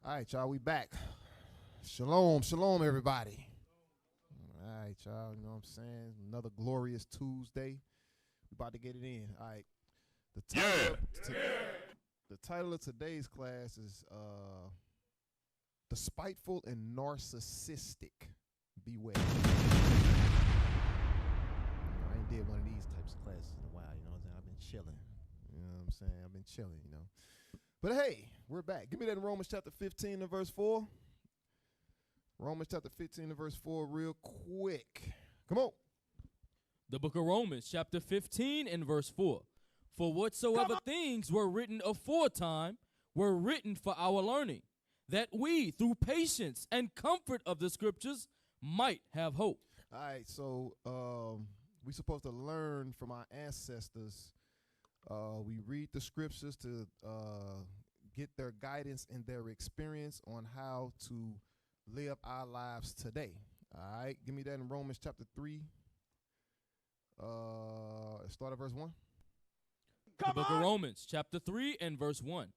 All right, y'all, we back. Shalom, shalom, everybody. All right, y'all, you know what I'm saying? Another glorious Tuesday. We about to get it in. All right. The title of today's class is The Spiteful and Narcissistic. Beware. I ain't did one of these types of classes in a while, you know what I'm saying? I've been chilling. You know what I'm saying? I've been chilling, you know. But hey, we're back. Give me that in Romans chapter 15 and verse 4. Romans chapter 15 and verse 4 real quick. Come on. The book of Romans chapter 15 and verse 4. For whatsoever things were written aforetime were written for our learning, that we, through patience and comfort of the scriptures, might have hope. All right, so we're supposed to learn from our ancestors. We read the scriptures to get their guidance and their experience on how to live our lives today. All right, give me that in Romans chapter 3. Start at verse 1. The book of Romans chapter 3 and verse 1.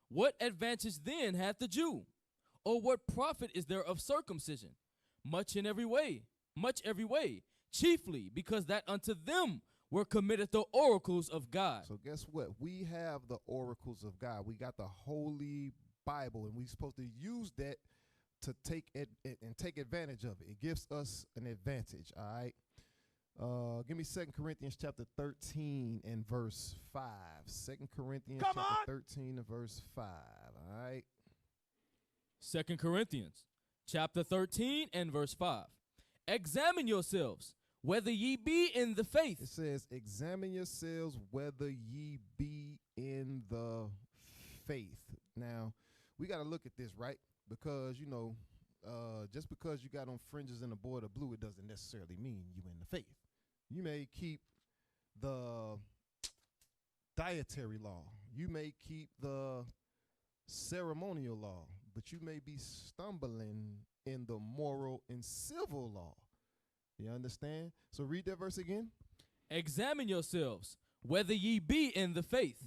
What advantage then hath the Jew? Or what profit is there of circumcision? Much every way, chiefly because that unto them were committed the oracles of God. So guess what? We have the oracles of God. We got the Holy Bible, and we're supposed to use that to take advantage of it. It gives us an advantage, all right? Give me 2 Corinthians chapter 13 and verse 5. 2 Corinthians chapter 13 and verse 5, all right? 2 Corinthians chapter 13 and verse 5. Examine yourselves, whether ye be in the faith. It says, examine yourselves whether ye be in the faith. Now, we got to look at this, right? Because, you know, just because you got on fringes and a border blue, it doesn't necessarily mean you in the faith. You may keep the dietary law. You may keep the ceremonial law, but you may be stumbling in the moral and civil law. You understand? So read that verse again. Examine yourselves, whether ye be in the faith.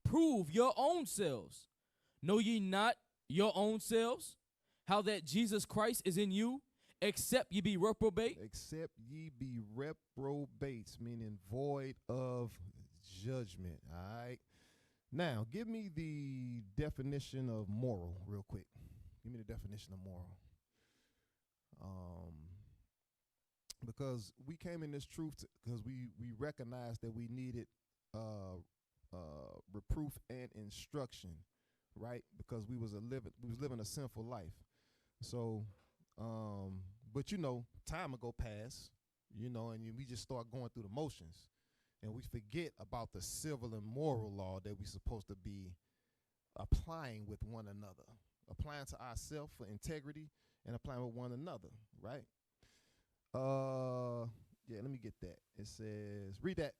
Prove your own selves. Know ye not your own selves, how that Jesus Christ is in you, except ye be reprobate? Except ye be reprobates, meaning void of judgment, all right? Now, give me the definition of moral real quick. Give me the definition of moral. Because we came in this truth because we recognized that we needed reproof and instruction, right? Because we was living a sinful life. So, but you know, time ago pass, you know, and we just start going through the motions, and we forget about the civil and moral law that we're supposed to be applying with one another, applying to ourselves for integrity and applying with one another, right? Yeah, let me get that. It says, read that.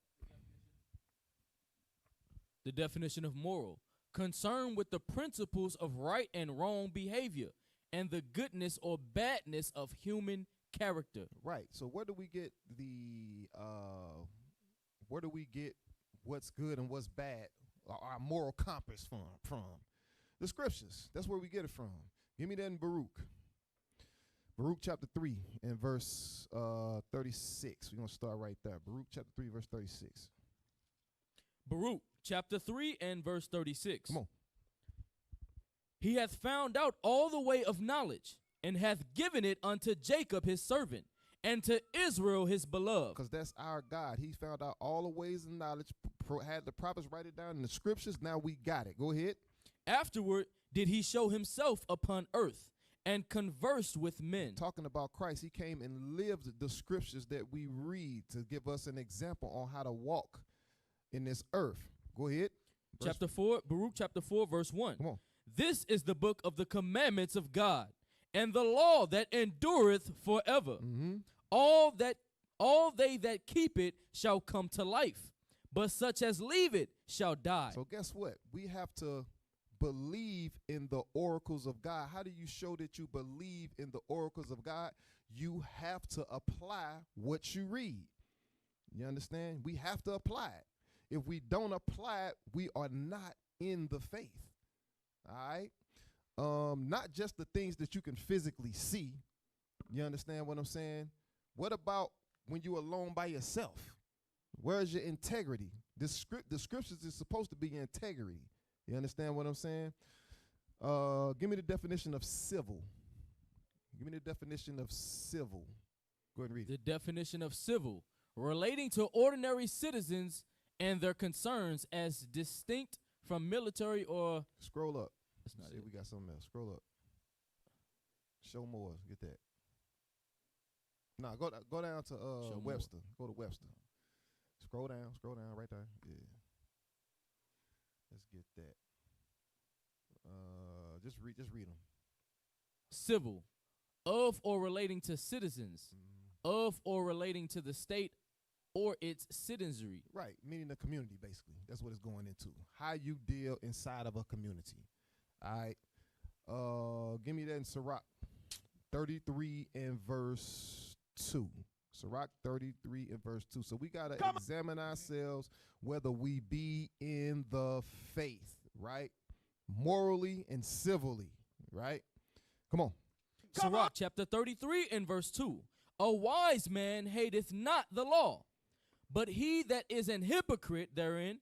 The definition of moral: concerned with the principles of right and wrong behavior and the goodness or badness of human character. Right. So where do we get what's good and what's bad, our moral compass from? The scriptures. That's where we get it from. Give me that in Baruch. Baruch chapter 3 and verse 36. We're going to start right there. Baruch chapter 3, verse 36. Baruch chapter 3 and verse 36. Come on. He hath found out all the way of knowledge, and hath given it unto Jacob his servant, and to Israel his beloved. Because that's our God. He found out all the ways of knowledge, had the prophets write it down in the scriptures. Now we got it. Go ahead. Afterward did he show himself upon earth, and conversed with men. Talking about Christ, he came and lived the scriptures that we read to give us an example on how to walk in this earth. Go ahead. Chapter 4, Baruch chapter 4, verse 1. Come on. This is the book of the commandments of God, and the law that endureth forever. All they that keep it shall come to life, but such as leave it shall die. So guess what? We have to believe in the oracles of God. How do you show that you believe in the oracles of God? You have to apply what you read. You understand? We have to apply it. If we don't apply it, we are not in the faith. All right? Not just the things that you can physically see. You understand what I'm saying? What about when you're alone by yourself? Where's your integrity? The scriptures is supposed to be integrity. You understand what I'm saying? Give me the definition of civil. Give me the definition of civil. Go ahead and read it. The definition of civil, relating to ordinary citizens and their concerns as distinct from military or... Scroll up. That's not See, it. we got something else. Scroll up. Show more. Get that. No, go down to Webster. Go to Webster. Scroll down right there. Yeah. Let's get that. Just read them. Civil, of or relating to citizens, of or relating to the state or its citizenry. Right, meaning the community, basically. That's what it's going into. How you deal inside of a community. All right. Give me that in Sirach 33 and verse 2. Sirach 33 and verse 2. So we got to examine ourselves whether we be in the faith, right? Morally and civilly, right? Come on. Sirach chapter 33 and verse 2. A wise man hateth not the law, but he that is an hypocrite therein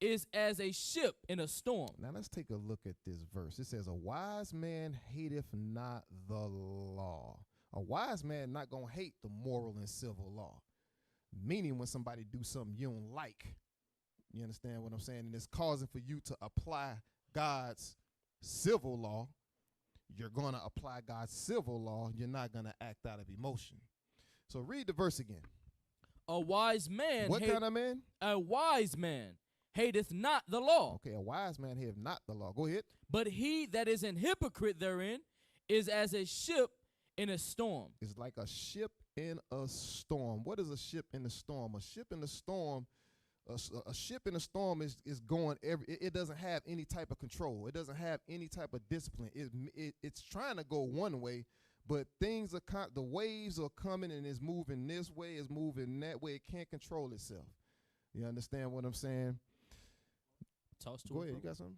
is as a ship in a storm. Now let's take a look at this verse. It says, a wise man hateth not the law. A wise man not going to hate the moral and civil law. Meaning when somebody do something you don't like, you understand what I'm saying? And it's causing for you to apply God's civil law. You're going to apply God's civil law. You're not going to act out of emotion. So read the verse again. A wise man. What kind of man? A wise man hateth not the law. Okay, a wise man hateth not the law. Go ahead. But he that is an hypocrite therein is as a ship in a storm. It's like a ship in a storm. What is a ship in a storm? A ship in a storm, a ship in a storm is going it doesn't have any type of control. It doesn't have any type of discipline. It's trying to go one way, but the waves are coming and it's moving this way, it's moving that way. It can't control itself. You understand what I'm saying? Toss to Go it, ahead. bro. You got something?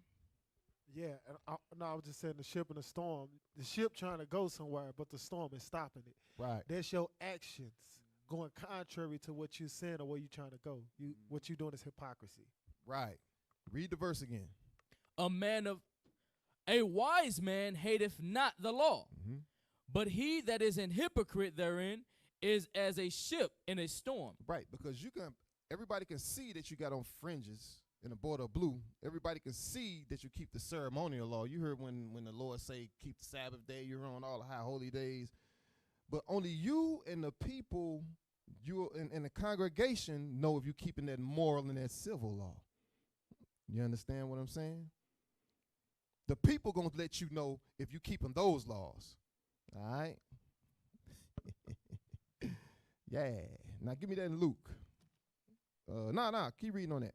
Yeah, and I was just saying the ship in a storm. The ship trying to go somewhere, but the storm is stopping it. Right. That's your actions going contrary to what you're saying or where you're trying to go. What you're doing is hypocrisy. Right. Read the verse again. A wise man hateth not the law, but he that is an hypocrite therein is as a ship in a storm. Right, because everybody can see that you got on fringes in a border of blue. Everybody can see that you keep the ceremonial law. You heard when the Lord say keep the Sabbath day, you're on all the high holy days. But only you and the people, you and the congregation know if you're keeping that moral and that civil law. You understand what I'm saying? The people going to let you know if you're keeping those laws. All right? Yeah. Now give me that in Luke. Keep reading on that.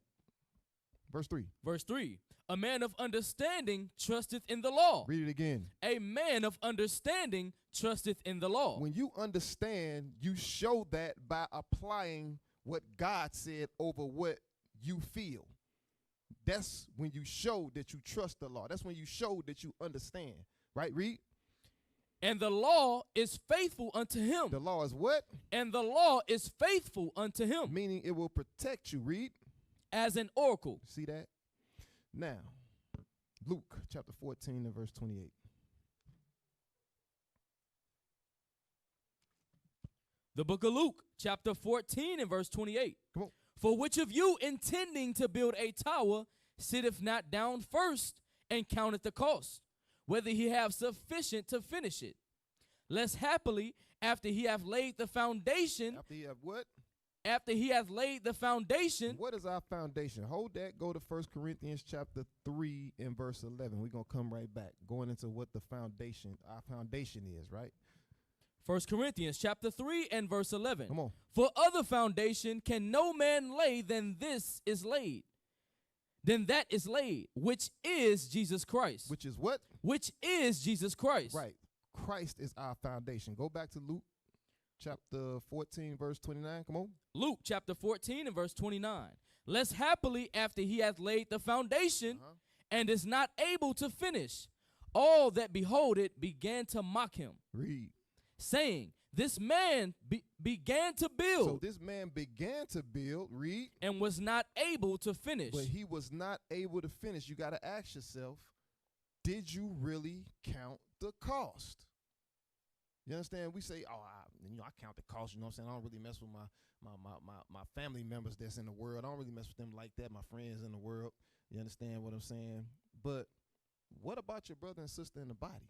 Verse 3. Verse 3. A man of understanding trusteth in the law. Read it again. A man of understanding trusteth in the law. When you understand, you show that by applying what God said over what you feel. That's when you show that you trust the law. That's when you show that you understand. Right? Read. And the law is faithful unto him. The law is what? And the law is faithful unto him. Meaning it will protect you. Read. As an oracle. See that? Now, Luke chapter 14 and verse 28. The book of Luke chapter 14 and verse 28. Come on. For which of you intending to build a tower sitteth not down first and counteth the cost, whether he have sufficient to finish it? Lest happily, after he hath laid the foundation. After he have what? After he hath laid the foundation. What is our foundation? Hold that. Go to 1 Corinthians chapter 3 and verse 11. We're going to come right back, going into what our foundation is, right? 1 Corinthians chapter 3 and verse 11. Come on. For other foundation can no man lay than this is laid. Then that is laid, which is Jesus Christ. Which is what? Which is Jesus Christ. Right. Christ is our foundation. Go back to Luke chapter 14, verse 29. Come on. Luke chapter 14 and verse 29. Lest happily after he hath laid the foundation and is not able to finish, all that behold it began to mock him, Read. saying, this man began to build. So this man began to build. Read. And was not able to finish. But he was not able to finish. You got to ask yourself, did you really count the cost? You understand? We say, oh, I count the cost. You know what I'm saying? I don't really mess with my family members that's in the world. I don't really mess with them like that, my friends in the world. You understand what I'm saying? But what about your brother and sister in the body?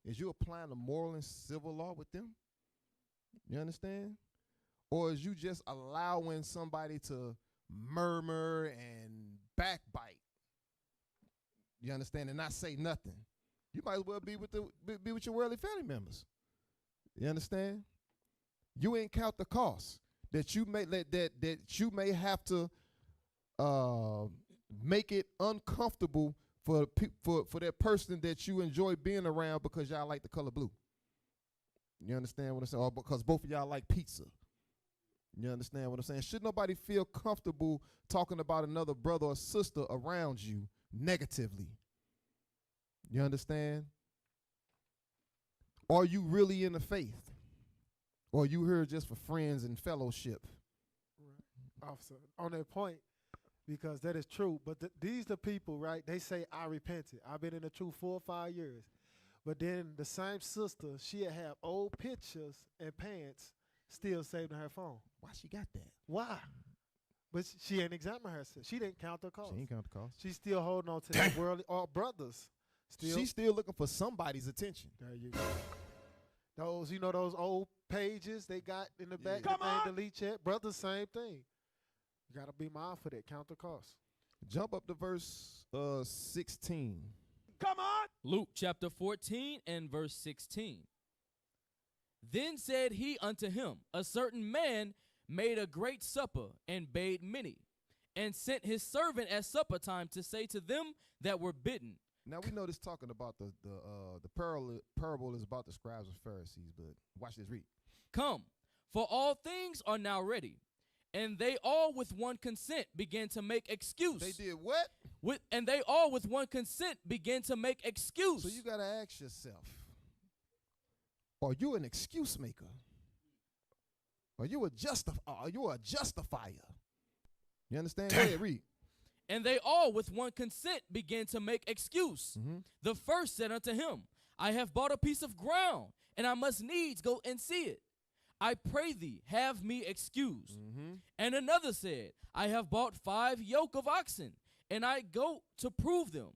Is you applying the moral and civil law with them? You understand? Or is you just allowing somebody to murmur and backbite? You understand? And not say nothing. You might as well be with your worldly family members. You understand? You ain't count the cost that you may have to make it uncomfortable for that person that you enjoy being around because y'all like the color blue. You understand what I'm saying? Or because both of y'all like pizza. You understand what I'm saying? Should nobody feel comfortable talking about another brother or sister around you negatively? You understand? Are you really in the faith? Or are you here just for friends and fellowship? Right. Officer, on that point, because that is true, but these the people, right, they say, I repented. I've been in the truth 4 or 5 years. But then the same sister, she'll have old pictures and pants still saved on her phone. Why she got that? Why? But she ain't examined herself. She didn't count the cost. She ain't count the cost. She's still holding on to that worldly, or brothers. She's still looking for somebody's attention. There you go. Those old pages they got in the back, Come that they delete chat. Brothers, same thing. You got to be mindful of that. Count the cost. Jump up to verse 16. Come on. Luke chapter 14 and verse 16. Then said he unto him, a certain man made a great supper and bade many, and sent his servant at supper time to say to them that were bidden. Now we know this talking about the parable is about the scribes and Pharisees, but watch this, read. Come, for all things are now ready. And they all with one consent began to make excuse. They did what? And they all with one consent began to make excuse. So you got to ask yourself, are you an excuse maker? Are you a justifier? You understand? Go ahead, read. And they all with one consent began to make excuse. Mm-hmm. The first said unto him, I have bought a piece of ground, and I must needs go and see it. I pray thee, have me excused. Mm-hmm. And another said, I have bought 5 yoke of oxen, and I go to prove them.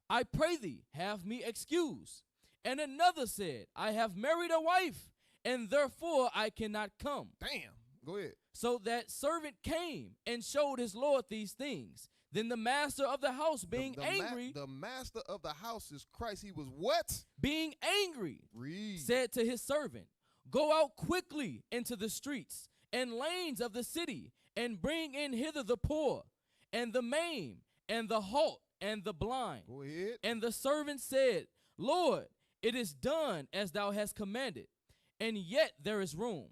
I pray thee, have me excused. And another said, I have married a wife, and therefore I cannot come. Damn. Go ahead. So that servant came and showed his Lord these things. Then the master of the house, being angry. The master of the house is Christ. He was what? Being angry, Read. said to his servant, go out quickly into the streets and lanes of the city, and bring in hither the poor, and the maimed, and the halt, and the blind. Go ahead. And the servant said, Lord, it is done as thou hast commanded, and yet there is room.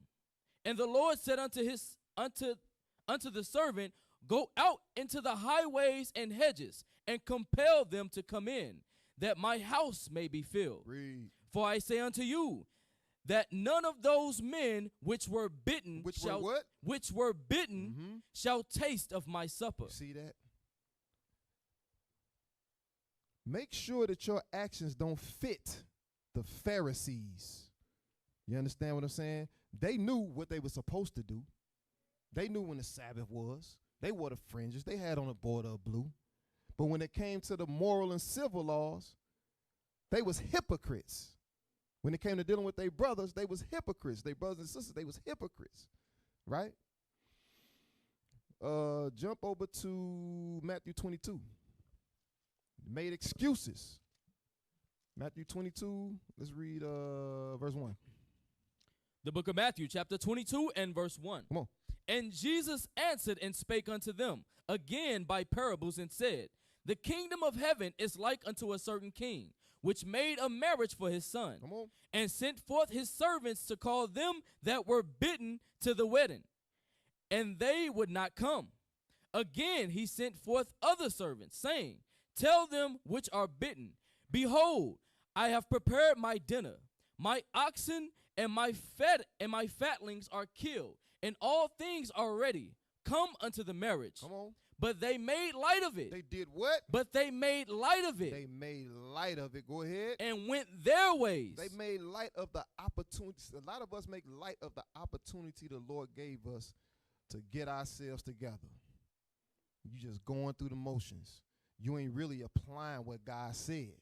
And the Lord said unto the servant, go out into the highways and hedges, and compel them to come in, that my house may be filled. Read. For I say unto you, that none of those men which were bitten Mm-hmm. shall taste of my supper. See that? Make sure that your actions don't fit the Pharisees. You understand what I'm saying? They knew what they were supposed to do. They knew when the Sabbath was. They wore the fringes. They had on a border of blue. But when it came to the moral and civil laws, they was hypocrites. When it came to dealing with their brothers, they was hypocrites. Their brothers and sisters, they was hypocrites, right? Jump over to Matthew 22. Made excuses. Matthew 22, let's read verse 1. The book of Matthew, chapter 22 and verse 1. Come on. And Jesus answered and spake unto them again by parables, and said, the kingdom of heaven is like unto a certain king, which made a marriage for his son, Come on. and sent forth his servants to call them that were bidden to the wedding, and they would not come. Again he sent forth other servants, saying, tell them which are bidden, behold, I have prepared my dinner. My oxen and my fatlings are killed, and all things are ready. Come unto the marriage. Come on. But they made light of it. They did what? But they made light of it. They made light of it. Go ahead. And went their ways. They made light of the opportunities. A lot of us make light of the opportunity the Lord gave us to get ourselves together. You just going through the motions. You ain't really applying what God said.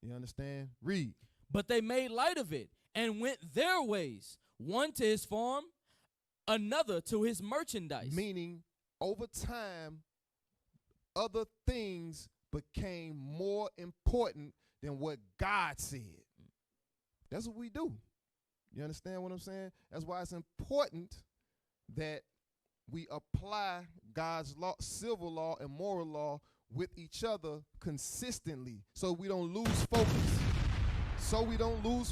You understand? Read. But they made light of it and went their ways, one to his farm, another to his merchandise. Meaning, over time, other things became more important than what God said. That's what we do. You understand what I'm saying? That's why it's important that we apply God's law, civil law and moral law with each other consistently so we don't lose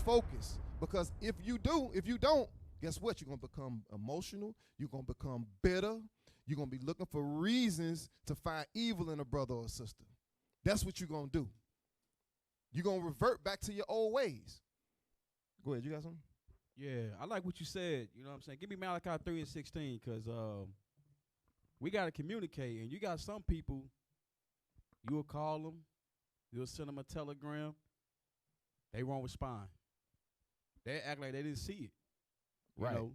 focus. Because if you don't, guess what? You're going to become emotional. You're going to become bitter. You're going to be looking for reasons to find evil in a brother or a sister. That's what you're going to do. You're going to revert back to your old ways. Go ahead. You got something? Yeah, I like what you said. You know what I'm saying? Give me Malachi 3:16 because we got to communicate. And you got some people, you'll call them, you'll send them a telegram, they won't respond. They act like they didn't see it. Right. You know?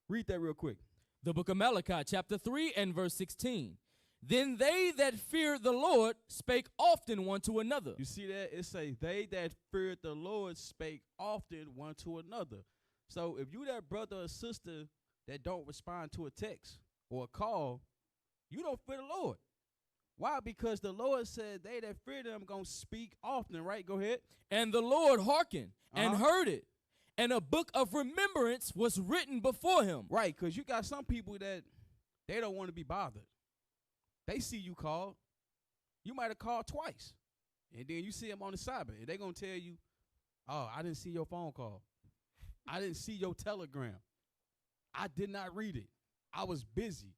Read that real quick. The book of Malachi, chapter 3 and verse 16. Then they that feared the Lord spake often one to another. You see that? It says, they that feared the Lord spake often one to another. So if you that brother or sister that don't respond to a text or a call, you don't fear the Lord. Why? Because the Lord said they that fear them going to speak often, right? Go ahead. And the Lord hearkened and heard it. And a book of remembrance was written before him. Right, because you got some people that they don't want to be bothered. They see you call. You might have called twice. And then you see them on the Sabbath. And they're going to tell you, oh, I didn't see your phone call. I didn't see your telegram. I did not read it. I was busy.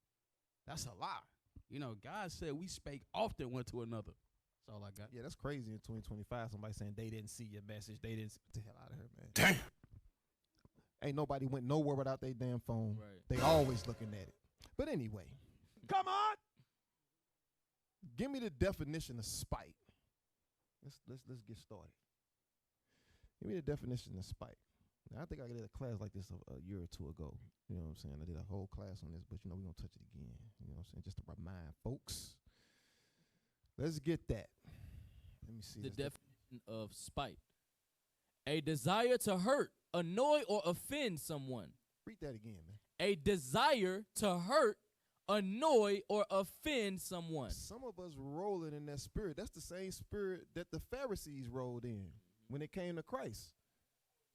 That's a lie. You know, God said we spake often one to another. That's all I got. Yeah, that's crazy in 2025. Somebody saying they didn't see your message. They didn't. Get the hell out of here, man. Damn. Ain't nobody went nowhere without their damn phone. Right. They always looking at it. But anyway. Come on. Give me the definition of spite. Let's get started. Give me the definition of spite. Now, I think I did a class like this a year or two ago. You know what I'm saying? I did a whole class on this, but you know, we're going to touch it again. You know what I'm saying? Just to remind folks. Let's get that. Let me see. The definition of spite. A desire to hurt, annoy, or offend someone. Read that again, man. A desire to hurt, annoy, or offend someone. Some of us rolling in that spirit. That's the same spirit that the Pharisees rolled in when it came to Christ.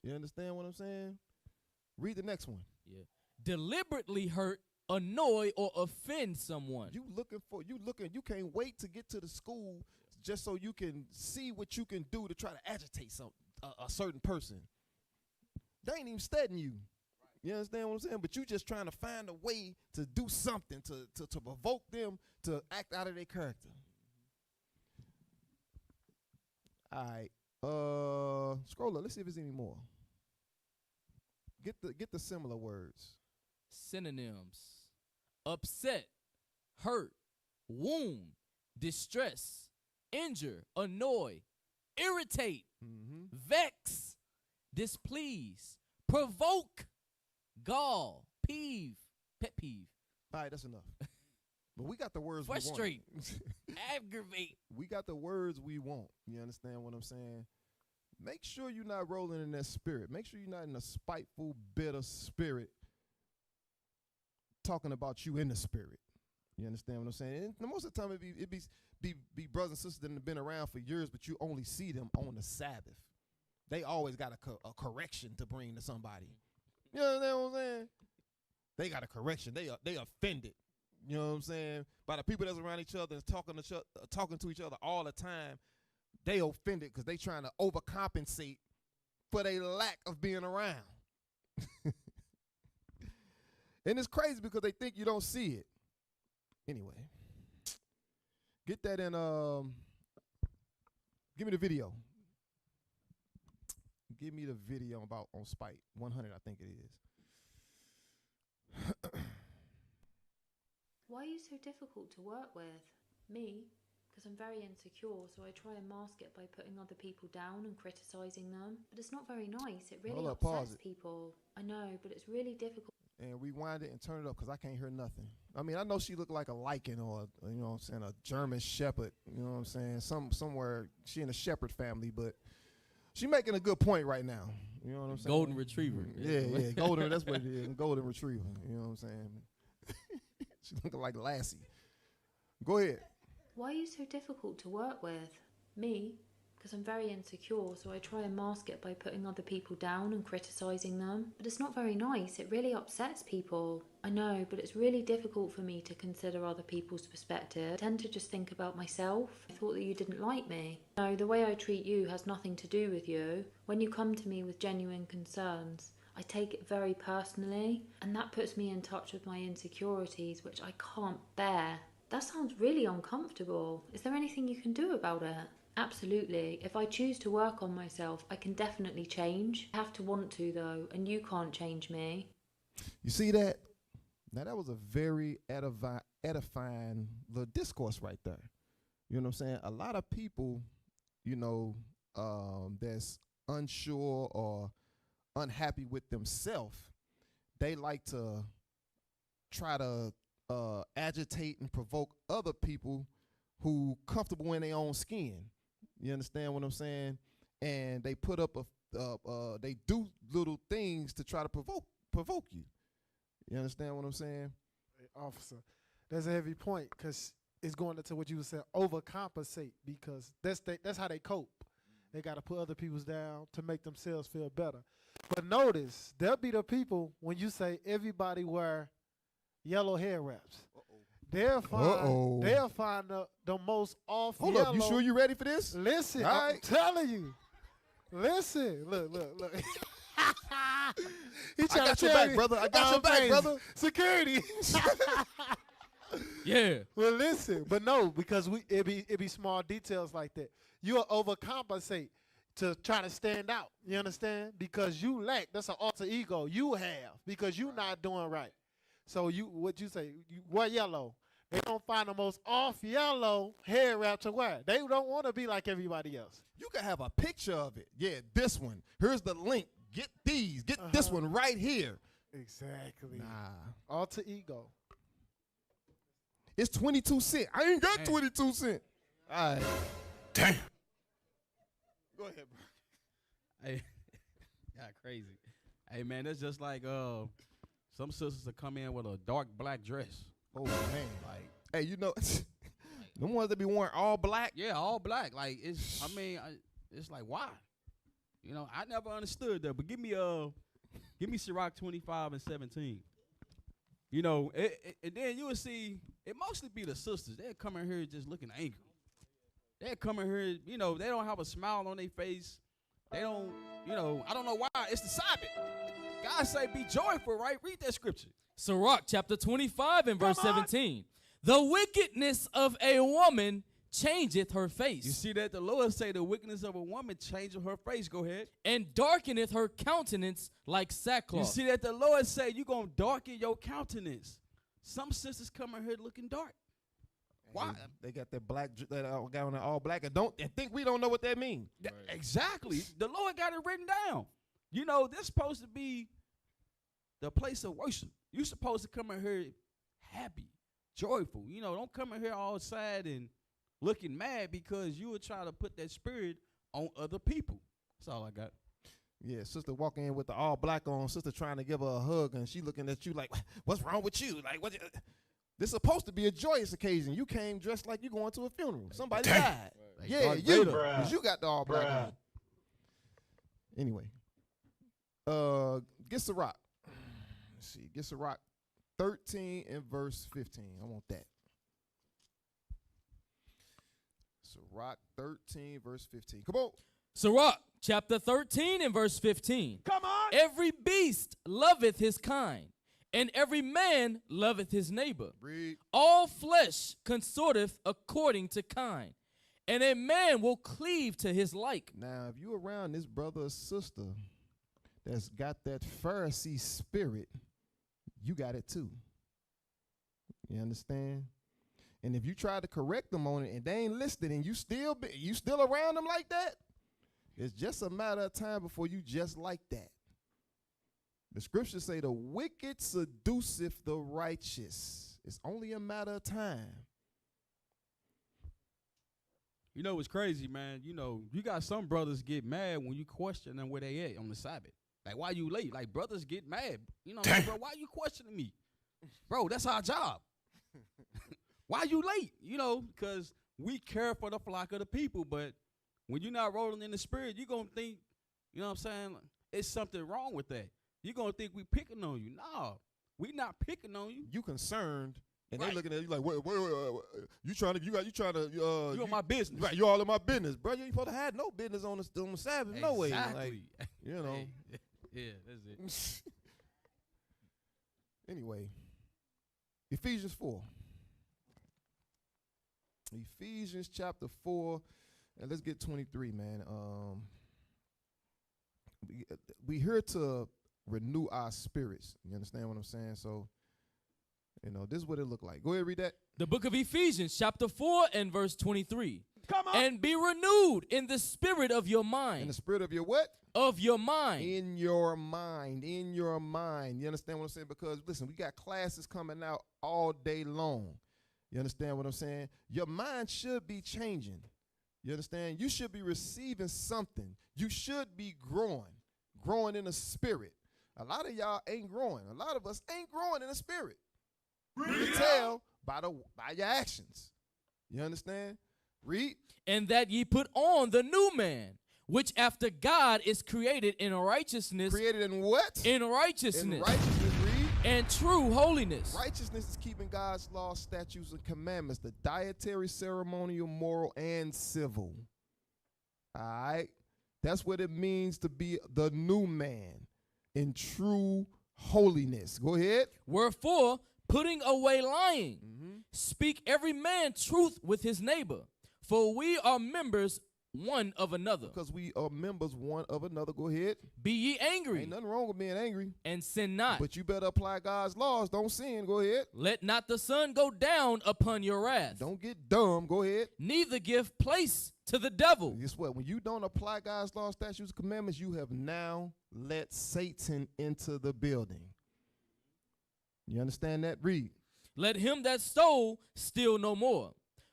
You understand what I'm saying? Read the next one. Yeah. Deliberately hurt, annoy, or offend someone. You can't wait to get to the school just so you can see what you can do to try to agitate a certain person. They ain't even studying you. You understand what I'm saying? But you just trying to find a way to do something to provoke them to act out of their character. All right. Scroll up. Let's see if there's any more. Get the similar words. Synonyms: upset, hurt, wound, distress, injure, annoy, irritate, vex, displease, provoke, gall, peeve, pet peeve. All right, that's enough. But we got the words Frustrate, we want. aggravate. We got the words we want. You understand what I'm saying? Make sure you're not rolling in that spirit. Make sure you're not in a spiteful, bitter spirit talking about you in the spirit. You understand what I'm saying? And most of the time it be brothers and sisters that have been around for years, but you only see them on the Sabbath. They always got a correction to bring to somebody. You understand what I'm saying? They got a correction. They offended. You know what I'm saying? By the people that's around each other and talking to each other all the time, they offended because they trying to overcompensate for their lack of being around. And it's crazy because they think you don't see it. Anyway, get that in. Give me the video. Give me the video about on Spite 100, I think it is. Why are you so difficult to work with? Me? Because I'm very insecure, so I try and mask it by putting other people down and criticizing them. But it's not very nice. It really Hold up, pause upsets it. people. I know, but it's really difficult. And rewind it and turn it up because I can't hear nothing. I mean, I know she looked like a lichen or, you know what I'm saying, a German shepherd, you know what I'm saying, somewhere she in a shepherd family, but she making a good point right now. You know what I'm saying? Golden retriever. Yeah, golden, that's what it is, golden retriever, you know what I'm saying? She looking like Lassie. Go ahead. Why are you so difficult to work with? Me? Because I'm very insecure, so I try and mask it by putting other people down and criticizing them. But it's not very nice. It really upsets people. I know, but it's really difficult for me to consider other people's perspective. I tend to just think about myself. I thought that you didn't like me. No, the way I treat you has nothing to do with you. When you come to me with genuine concerns, I take it very personally, and that puts me in touch with my insecurities, which I can't bear. That sounds really uncomfortable. Is there anything you can do about it? Absolutely. If I choose to work on myself, I can definitely change. I have to want to, though, and you can't change me. You see that? Now, that was a very edifying little discourse right there. You know what I'm saying? A lot of people, you know, that's unsure or unhappy with themselves, they like to try to agitate and provoke other people who comfortable in their own skin. You understand what I'm saying? And they put up they do little things to try to provoke you. You understand what I'm saying? Hey, officer, that's a heavy point because it's going into what you were saying, overcompensate, because that's how they cope. They got to put other people's down to make themselves feel better. But notice, there'll be the people when you say everybody wear yellow hair wraps. They'll find the most off Hold yellow. up, you sure you ready for this? Listen, All I'm right. telling you. Listen, look. He I trying got to your tell back, me, brother. I got your back, thanks. brother. Security. Yeah. Well, listen, but no, because it be small details like that. You'll overcompensate to try to stand out. You understand? Because you lack. That's an alter ego you have because you not doing right. So what you say? You wear yellow. They don't find the most off yellow hair wrap to wear. They don't want to be like everybody else. You can have a picture of it. Yeah, this one. Here's the link. Get these. Get this one right here. Exactly. Nah. Alter ego. It's 22 cents. I ain't got 22 cents. All right. Damn. Go ahead, bro. Hey, yeah, crazy. Hey, man, that's just like some sisters will come in with a dark black dress. Oh, man. Like, hey, you know, the ones that be wearing all black. Yeah, all black. Like it's like why? You know, I never understood that. But give me Ciroc 25 and 17. You know, and then you will see it mostly be the sisters. They'll come in here just looking angry. They'll come in here, you know, they don't have a smile on their face. They don't, you know, I don't know why. It's the Sabbath. God say be joyful, right? Read that scripture. Sirach chapter 25 and verse 17. The wickedness of a woman changeth her face. You see that? The Lord say the wickedness of a woman changes her face. Go ahead. And darkeneth her countenance like sackcloth. You see that? The Lord say you going to darken your countenance. Some sisters come in here looking dark. Why? They got that black, that guy on the all black, and think we don't know what that means. Right. Exactly. The Lord got it written down. You know, this supposed to be the place of worship. You supposed to come in here happy, joyful. You know, don't come in here all sad and looking mad because you will try to put that spirit on other people. That's all I got. Yeah, sister walking in with the all black on, sister trying to give her a hug, and she looking at you like, what's wrong with you? Like, what? This is supposed to be a joyous occasion. You came dressed like you going to a funeral. Somebody died. Like yeah, Darth you. Vader. Because you got the all black on. Anyway. Get Sirach. Let's see. Get Sirach 13 and verse 15. I want that. Sirach 13 verse 15. Come on. Sirach chapter 13 and verse 15. Come on. Every beast loveth his kind, and every man loveth his neighbor. Read. All flesh consorteth according to kind, and a man will cleave to his like. Now, if you around this brother or sister that's got that Pharisee spirit, you got it too. You understand? And if you try to correct them on it and they ain't listening and you still around them like that, it's just a matter of time before you just like that. The scriptures say the wicked seduceth the righteous. It's only a matter of time. You know what's crazy, man? You know, you got some brothers get mad when you question them where they at on the Sabbath. Like, why you late? Like, brothers get mad. You know, like, bro, why you questioning me? Bro, that's our job. Why you late? You know, because we care for the flock of the people, but when you're not rolling in the spirit, you're going to think, you know what I'm saying, it's something wrong with that. You're going to think we picking on you. No, we not picking on you. You concerned, and Right. they looking at you like, wait, you trying to, you You on my business. right, you all in my business, bro. You ain't supposed to have no business on the Sabbath, no way. Like, Exactly. you know. Hey, yeah, that's it. Anyway, Ephesians 4. Ephesians chapter 4, and let's get 23, man. We here to renew our spirits. You understand what I'm saying? So, you know, this is what it look like. Go ahead, read that. The book of Ephesians, chapter 4 and verse 23. Come on. And be renewed in the spirit of your mind. In the spirit of your what? Of your mind. In your mind. In your mind. You understand what I'm saying? Because, listen, we got classes coming out all day long. You understand what I'm saying? Your mind should be changing. You understand? You should be receiving something. You should be growing in the spirit. A lot of y'all ain't growing. A lot of us ain't growing in the spirit. You can tell by your actions. You understand? Read. And that ye put on the new man, which after God is created in righteousness. Created in what? In righteousness. In righteousness, read. And true holiness. Righteousness is keeping God's laws, statutes, and commandments, the dietary, ceremonial, moral, and civil. All right? That's what it means to be the new man in true holiness. Go ahead. Wherefore, putting away lying, speak every man truth with his neighbor, for we are members one of another. Because we are members one of another. Go ahead. Be ye angry, Ain't nothing wrong with being angry. and sin not. But you better apply God's laws. Don't sin. Go ahead. Let not the sun go down upon your wrath. Don't get dumb. Go ahead. Neither give place to the devil. Guess what? When you don't apply God's laws, statutes, and commandments, you have now let Satan into the building. You understand that? Read. Let him that stole steal no more,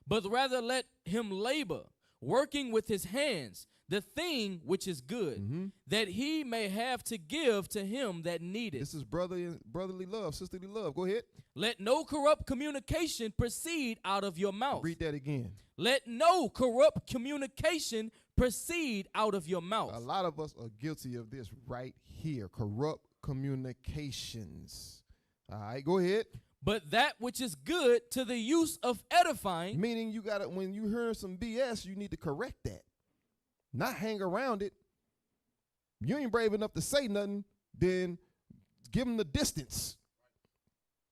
but rather let him labor, working with his hands the thing which is good, that he may have to give to him that needeth. This is brotherly love, sisterly love. Go ahead. Let no corrupt communication proceed out of your mouth. Read that again. Let no corrupt communication proceed out of your mouth. A lot of us are guilty of this right here. Corrupt communications. All right, go ahead. But that which is good to the use of edifying. Meaning you gotta, when you hear some BS, you need to correct that. Not hang around it. You ain't brave enough to say nothing, then give them the distance.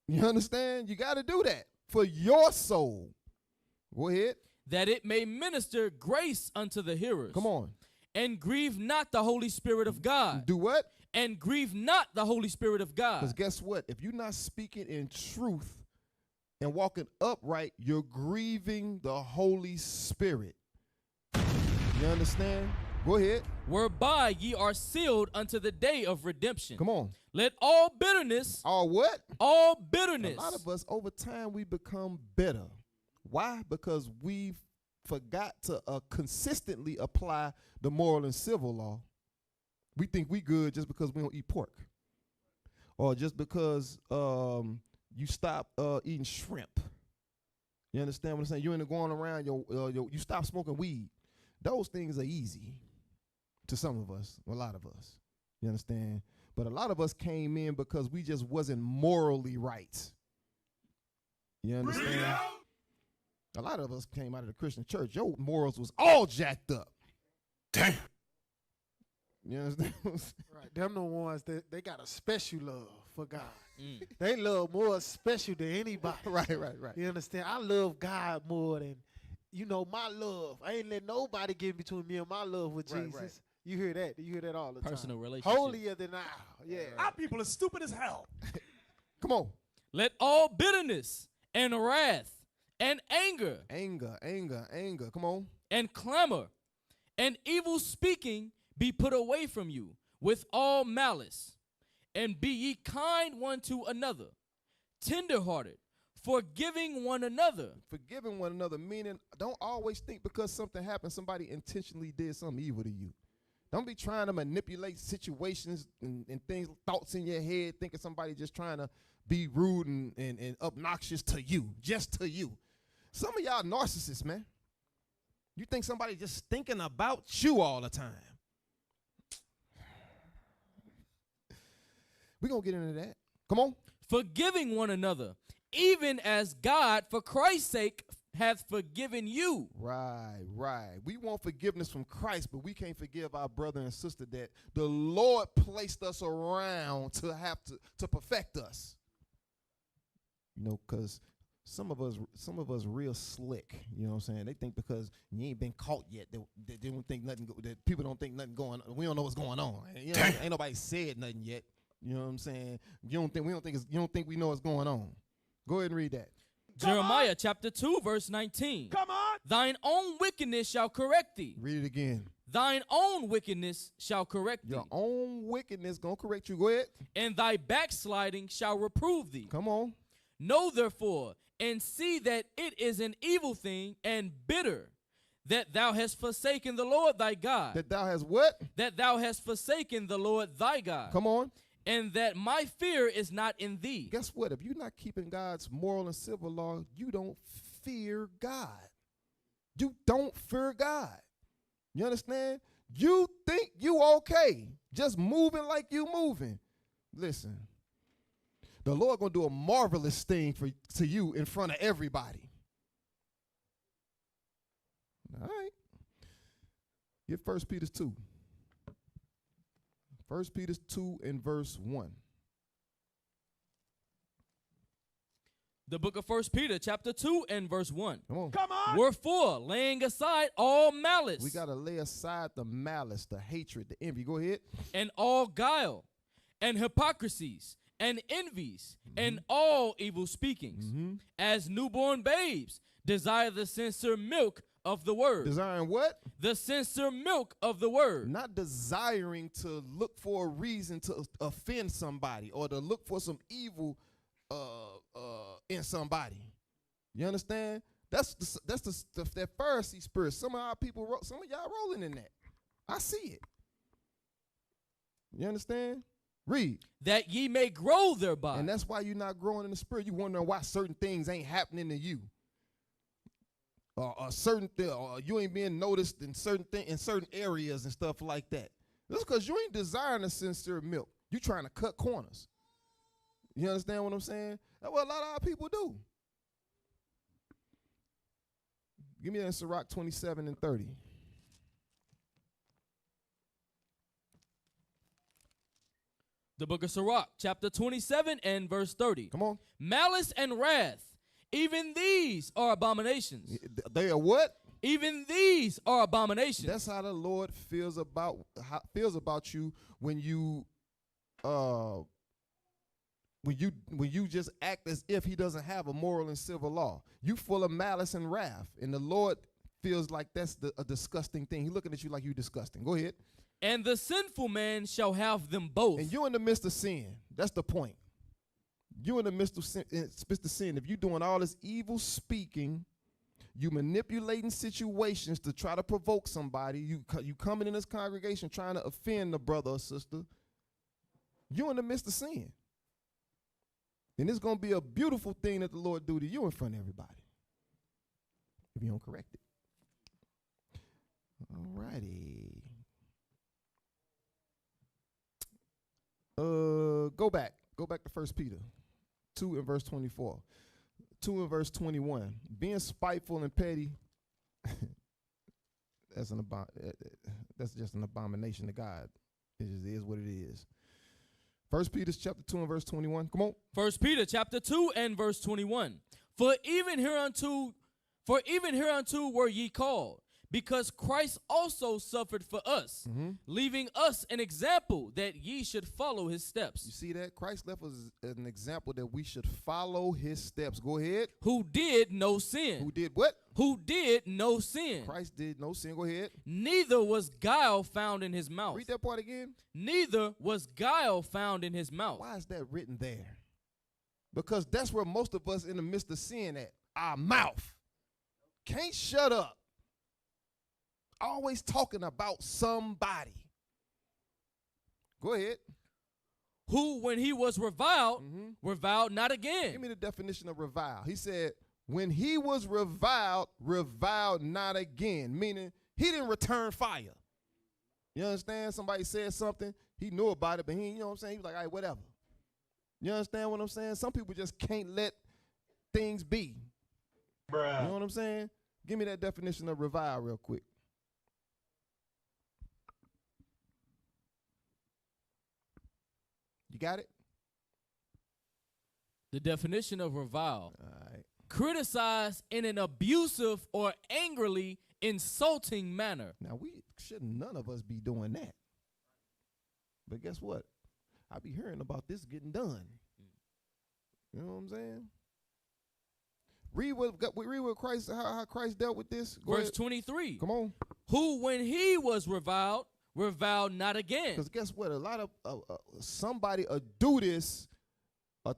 You understand? You got to do that for your soul. Go ahead. That it may minister grace unto the hearers. Come on. And grieve not the Holy Spirit of God. Do what? And grieve not the Holy Spirit of God. Because guess what? If you're not speaking in truth and walking upright, you're grieving the Holy Spirit. You understand? Go ahead. Whereby ye are sealed unto the day of redemption. Come on. Let all bitterness. All what? All bitterness. A lot of us, over time, we become bitter. Why? Because we forgot to consistently apply the moral and civil law. We think we good just because we don't eat pork. Or just because you stop eating shrimp. You understand what I'm saying? You ain't going around, you stop smoking weed. Those things are easy to some of us, a lot of us. You understand? But a lot of us came in because we just wasn't morally right. You understand? A lot of us came out of the Christian church. Your morals was all jacked up. Damn. You understand? Right. Them the ones that they got a special love for God. They love more special than anybody. Right. You understand? I love God more than you know, my love. I ain't let nobody get between me and my love with Right, Jesus. right. You hear that? You hear that all the Personal time. relationship. Holier than thou. Yeah. Our people are stupid as hell. Come on. Let all bitterness and wrath and anger Anger. Come on. and clamor and evil speaking be put away from you with all malice. And be ye kind one to another, tenderhearted, forgiving one another. Forgiving one another, meaning don't always think because something happened, somebody intentionally did something evil to you. Don't be trying to manipulate situations and things, thoughts in your head, thinking somebody just trying to be rude and obnoxious to you, just to you. Some of y'all narcissists, man. You think somebody just thinking about you all the time. We're going to get into that. Come on. Forgiving one another, even as God, for Christ's sake, hath forgiven you. Right. We want forgiveness from Christ, but we can't forgive our brother and sister that the Lord placed us around to have to perfect us. You know, because some of us real slick. You know what I'm saying? They think because you ain't been caught yet, they don't think nothing. That people don't think nothing going on. We don't know what's going on. You know, ain't nobody said nothing yet. You know what I'm saying? You don't think we know what's going on. Go ahead and read that. Jeremiah chapter 2, verse 19. Come on. Thine own wickedness shall correct thee. Read it again. Thine own wickedness shall correct thee. Your own wickedness gonna correct you. Go ahead. And thy backsliding shall reprove thee. Come on. Know therefore, and see that it is an evil thing and bitter, that thou hast forsaken the Lord thy God. That thou hast what? That thou hast forsaken the Lord thy God. Come on. And that my fear is not in thee. Guess what? If you're not keeping God's moral and civil law, you don't fear God. You don't fear God. You understand? You think you okay, just moving like you moving. Listen, the Lord gonna do a marvelous thing to you in front of everybody. All right. Get 1 Peter 2. 1 Peter 2 and verse 1. The book of 1 Peter chapter 2 and verse 1. Come on. Come on. Wherefore, laying aside all malice. We got to lay aside the malice, the hatred, the envy. Go ahead. And all guile, and hypocrisies, and envies, and all evil speakings. As newborn babes, desire the sincere milk of the word. Desiring what? The sincere milk of the word. Not desiring to look for a reason to offend somebody or to look for some evil in somebody. You understand? That's that Pharisee spirit. Some of our people, some of y'all rolling in that. I see it. You understand? Read. That ye may grow thereby. And that's why you're not growing in the spirit. You wondering why certain things ain't happening to you. Or certain thing, or you ain't being noticed in certain areas and stuff like that. That's because you ain't desiring a sincere milk. You trying to cut corners. You understand what I'm saying? That's what a lot of our people do. Give me that in Sirach 27 and 30. The book of Sirach, chapter 27 and verse 30. Come on. Malice and wrath, even these are abominations. They are what? Even these are abominations. That's how the Lord feels about you when you just act as if he doesn't have a moral and civil law. You full of malice and wrath, and the Lord feels like that's a disgusting thing. He's looking at you like you disgusting. Go ahead. And the sinful man shall have them both. And you're in the midst of sin. That's the point. You're in the midst of sin. If you're doing all this evil speaking, you manipulating situations to try to provoke somebody, you coming in this congregation trying to offend the brother or sister, you're in the midst of sin. And it's going to be a beautiful thing that the Lord do to you in front of everybody if you don't correct it. All righty. Go back to 1 Peter 2 and verse 24. 2 and verse 21. Being spiteful and petty, that's just an abomination to God. It just is what it is. 1 Peter chapter 2 and verse 21. Come on. 1 Peter chapter 2 and verse 21. For even hereunto For even hereunto were ye called, because Christ also suffered for us, leaving us an example that ye should follow his You steps. see that? Christ left us an example that we should follow his steps. Go ahead. Who did no sin. Who did what? Who did no sin. Christ did no sin. Go ahead. Neither was guile found in his mouth. Read that part again. Neither was guile found in his mouth. Why is that written there? Because that's where most of us in the midst of sin at. Our mouth. Can't shut up. Always talking about somebody. Go ahead. Who, when he was reviled, reviled not again. Give me the definition of revile. He said, when he was reviled, reviled not again. Meaning, he didn't return fire. You understand? Somebody said something, he knew about it, but he, you know what I'm saying? He was like, all right, whatever. You understand what I'm saying? Some people just can't let things be. Bruh. You know what I'm saying? Give me that definition of revile real quick. You got it? The definition of revile. All right. Criticize in an abusive or angrily insulting manner. Now, we should none of us be doing that. But guess what? I be hearing about this getting done. You know what I'm saying? Read what Christ, how Christ dealt with this. Go Verse ahead. 23. Come on. Who, when he was reviled, reviled not again. Because guess what? A lot of somebody do this,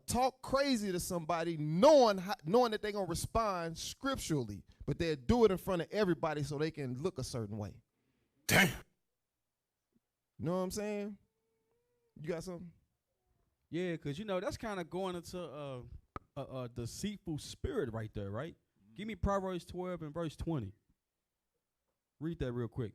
talk crazy to somebody, knowing that they're going to respond scripturally, but they'll do it in front of everybody so they can look a certain way. Damn. You know what I'm saying? You got something? Yeah, because, that's kind of going into a deceitful spirit right there, right? Give me Proverbs 12 and verse 20. Read that real quick.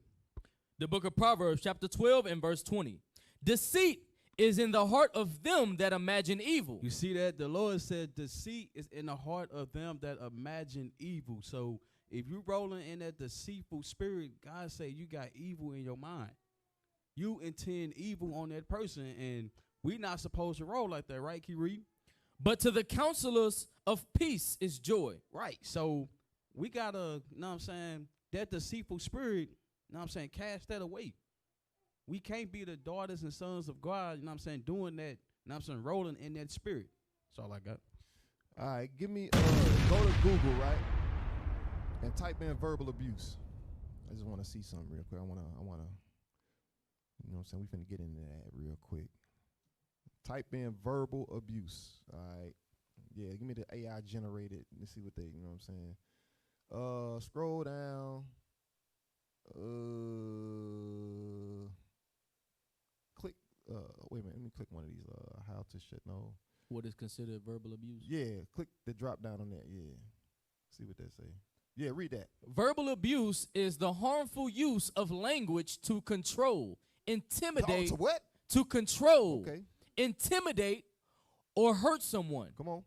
The book of Proverbs, chapter 12 and verse 20. Deceit is in the heart of them that imagine evil. You see that? The Lord said deceit is in the heart of them that imagine evil. So if you rolling in that deceitful spirit, God say you got evil in your mind. You intend evil on that person, and we not supposed to roll like that, right? Can you read? But to the counselors of peace is joy. Right. So we got to, that deceitful spirit, cast that away. We can't be the daughters and sons of God, doing that, rolling in that spirit. That's all I got. All right, give me, go to Google, right, and type in verbal abuse. I just want to see something real quick. I want to, you know what I'm saying? We finna get into that real quick. Type in verbal abuse. All right. Yeah, give me the AI generated. Let's see what they, you know what I'm saying? Scroll down. Click. Wait a minute. Let me click one of these. How to shit. No. What is considered verbal abuse? Yeah. Click the drop down on that. Yeah. See what they say. Yeah. Read that. Verbal abuse is the harmful use of language to control, intimidate. To what? To control. Okay. Intimidate, or hurt someone. Come on.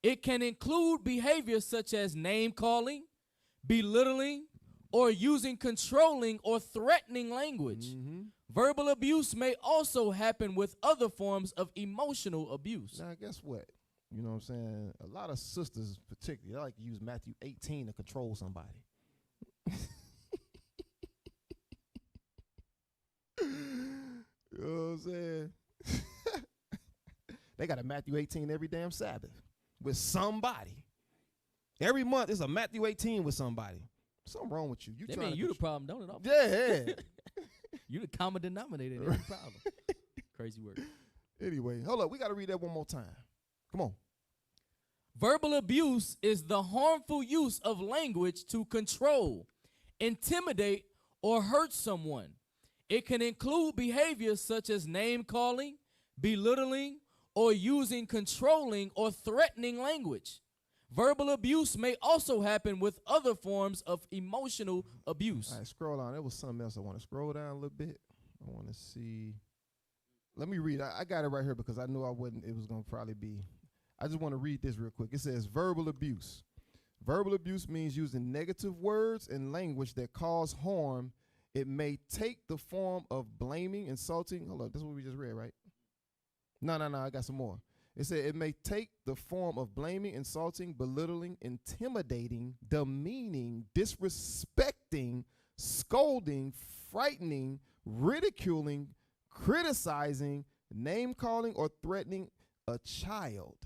It can include behaviors such as name calling, belittling, or using controlling or threatening language. Verbal abuse may also happen with other forms of emotional abuse. Now, guess what? You know what I'm saying? A lot of sisters, particularly, they like to use Matthew 18 to control somebody. You know what I'm saying? They got a Matthew 18 every damn Sabbath with somebody. Every month is a Matthew 18 with somebody. Something wrong with you. That mean you the problem, don't it? Yeah. You the common denominator in every problem. Crazy word. Anyway, hold up. We got to read that one more time. Come on. Verbal abuse is the harmful use of language to control, intimidate, or hurt someone. It can include behaviors such as name calling, belittling, or using controlling or threatening language. Verbal abuse may also happen with other forms of emotional abuse. All right, scroll down. There was something else I want to scroll down a little bit. I want to see. Let me read. I got it right here because I knew it was going to probably be. I just want to read this real quick. It says verbal abuse. Verbal abuse means using negative words and language that cause harm. It may take the form of blaming, insulting. Hold on, this is what we just read, right? No, I got some more. It said it may take the form of blaming, insulting, belittling, intimidating, demeaning, disrespecting, scolding, frightening, ridiculing, criticizing, name calling, or threatening a child.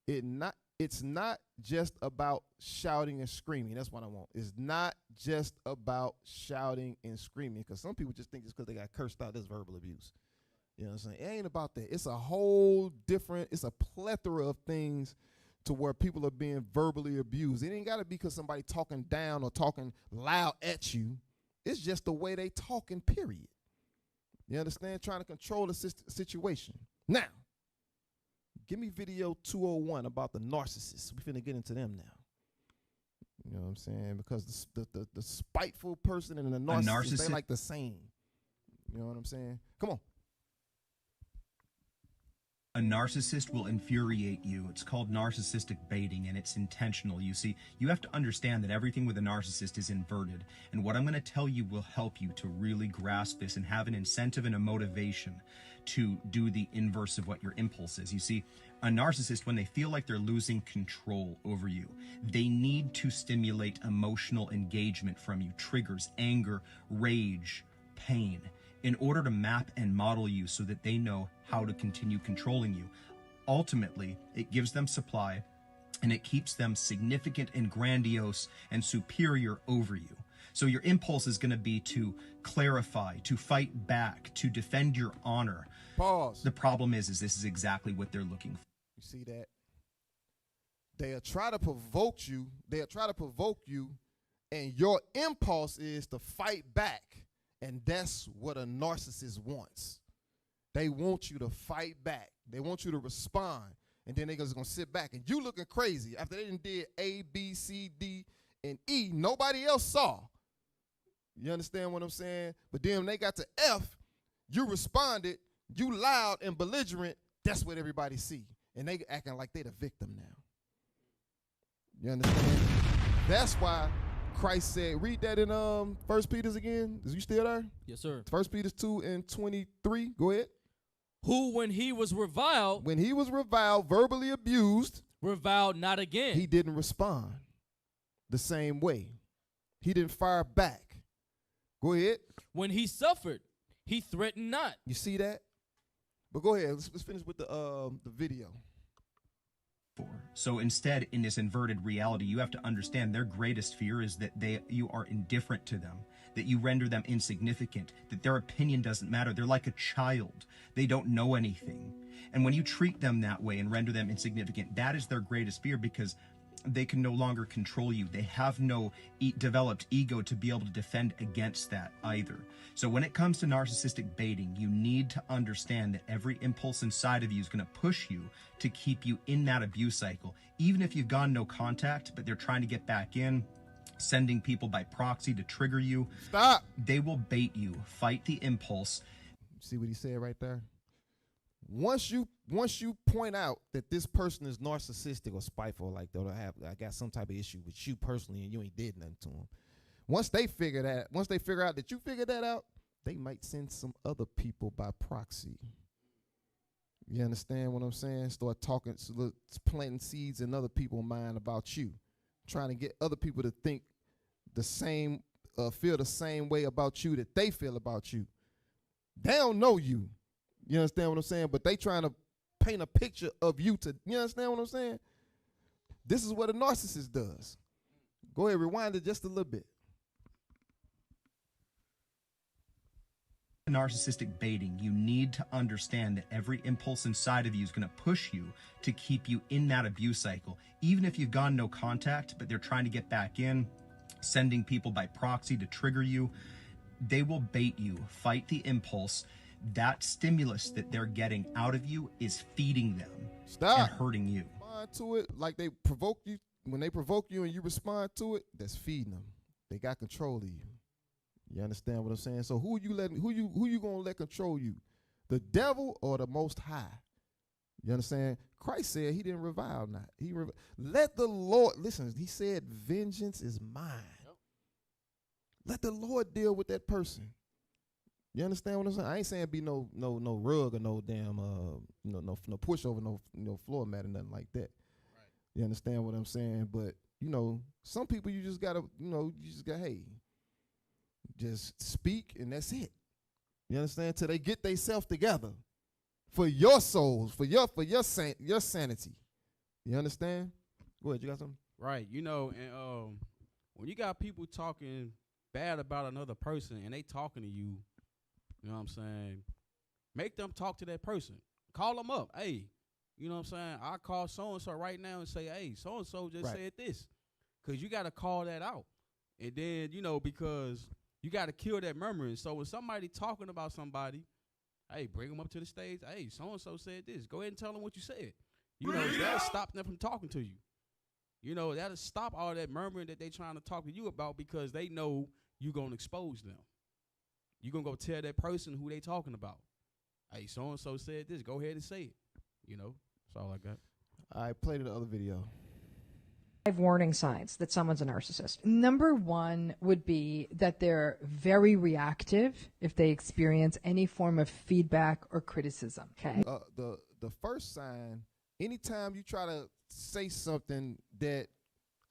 It's not just about shouting and screaming. That's what I want. It's not just about shouting and screaming, because some people just think it's because they got cursed out, that's verbal abuse. You know what I'm saying? It ain't about that. It's a whole different, it's a plethora of things to where people are being verbally abused. It ain't got to be because somebody talking down or talking loud at you. It's just the way they talking, period. You understand? Trying to control the situation. Now, give me video 201 about the narcissists. We finna get into them now. You know what I'm saying? Because the spiteful person and the narcissist, they like the same. You know what I'm saying? Come on. A narcissist will infuriate you. It's called narcissistic baiting, and it's intentional. You see, you have to understand that everything with a narcissist is inverted. And what I'm going to tell you will help you to really grasp this and have an incentive and a motivation to do the inverse of what your impulse is. You see, a narcissist, when they feel like they're losing control over you, they need to stimulate emotional engagement from you, triggers, anger, rage, pain, in order to map and model you so that they know how to continue controlling you. Ultimately, it gives them supply, and it keeps them significant and grandiose and superior over you. So your impulse is going to be to clarify, to fight back, to defend your honor. Pause. The problem is this is exactly what they're looking for. You see that? They'll try to provoke you. They'll try to provoke you, and your impulse is to fight back. And that's what a narcissist wants. They want you to fight back. They want you to respond. And then they're just going to sit back. And you looking crazy. After they did A, B, C, D, and E, nobody else saw. You understand what I'm saying? But then when they got to F, you responded, you loud and belligerent, that's what everybody see. And they acting like they the victim now. You understand? That's why Christ said, read that in 1 Peter again. Is you still there? Yes, sir. 1 Peter 2 and 23. Go ahead. Who, when he was reviled, verbally abused, reviled not again. He didn't respond the same way. He didn't fire back. Go ahead. When he suffered, he threatened not. You see that? But go ahead. Let's finish with the video. So instead, in this inverted reality, you have to understand their greatest fear is that you are indifferent to them, that you render them insignificant, that their opinion doesn't matter. They're like a child. They don't know anything. And when you treat them that way and render them insignificant, that is their greatest fear, because they can no longer control you. They have no developed ego to be able to defend against that either. So when it comes to narcissistic baiting, you need to understand that every impulse inside of you is going to push you to keep you in that abuse cycle. Even if you've gone no contact, but they're trying to get back in, sending people by proxy to trigger you. Stop. They will bait you. Fight the impulse. See what he said right there? Once you point out that this person is narcissistic or spiteful, like I got some type of issue with you personally and you ain't did nothing to them. Once they figure out that you figured that out, they might send some other people by proxy. You understand what I'm saying? Start talking, planting seeds in other people's mind about you, trying to get other people to think the same, feel the same way about you that they feel about you. They don't know you. You understand what I'm saying? But they trying to paint a picture of you to, you understand what I'm saying? This is what a narcissist does. Go ahead, rewind it just a little bit. Narcissistic baiting, you need to understand that every impulse inside of you is going to push you to keep you in that abuse cycle. Even if you've gone no contact, but they're trying to get back in, sending people by proxy to trigger you, they will bait you. Fight the impulse. That stimulus that they're getting out of you is feeding them and hurting you. Respond to it like they provoke you. When they provoke you and you respond to it, that's feeding them. They got control of you. You understand what I'm saying? So who you gonna let control you? The devil or the Most High? You understand? Christ said he didn't revile not. Let the Lord, listen, he said, vengeance is mine. Yep. Let the Lord deal with that person. You understand what I'm saying? I ain't saying be no rug or no damn no pushover, no floor mat or nothing like that. Right. You understand what I'm saying? But some people you just gotta hey, just speak and that's it. You understand? Till they get themselves together for your souls, for your sanity. You understand? Go ahead, you got something? Right. And when you got people talking bad about another person and they talking to you, you know what I'm saying? Make them talk to that person. Call them up. Hey, you know what I'm saying? I call so-and-so right now and say, hey, so-and-so just said this. Because you got to call that out. And then, because you got to kill that memory. So when somebody talking about somebody, hey, bring them up to the stage. Hey, so-and-so said this. Go ahead and tell them what you said. That'll stop them from talking to you. That'll stop all that murmuring that they trying to talk to you about because they know you going to expose them. You're going to go tell that person who they talking about. Hey, so-and-so said this. Go ahead and say it. That's all I got. All right, play the other video. 5 warning signs that someone's a narcissist. Number 1 would be that they're very reactive if they experience any form of feedback or criticism. Okay. The first sign, anytime you try to say something that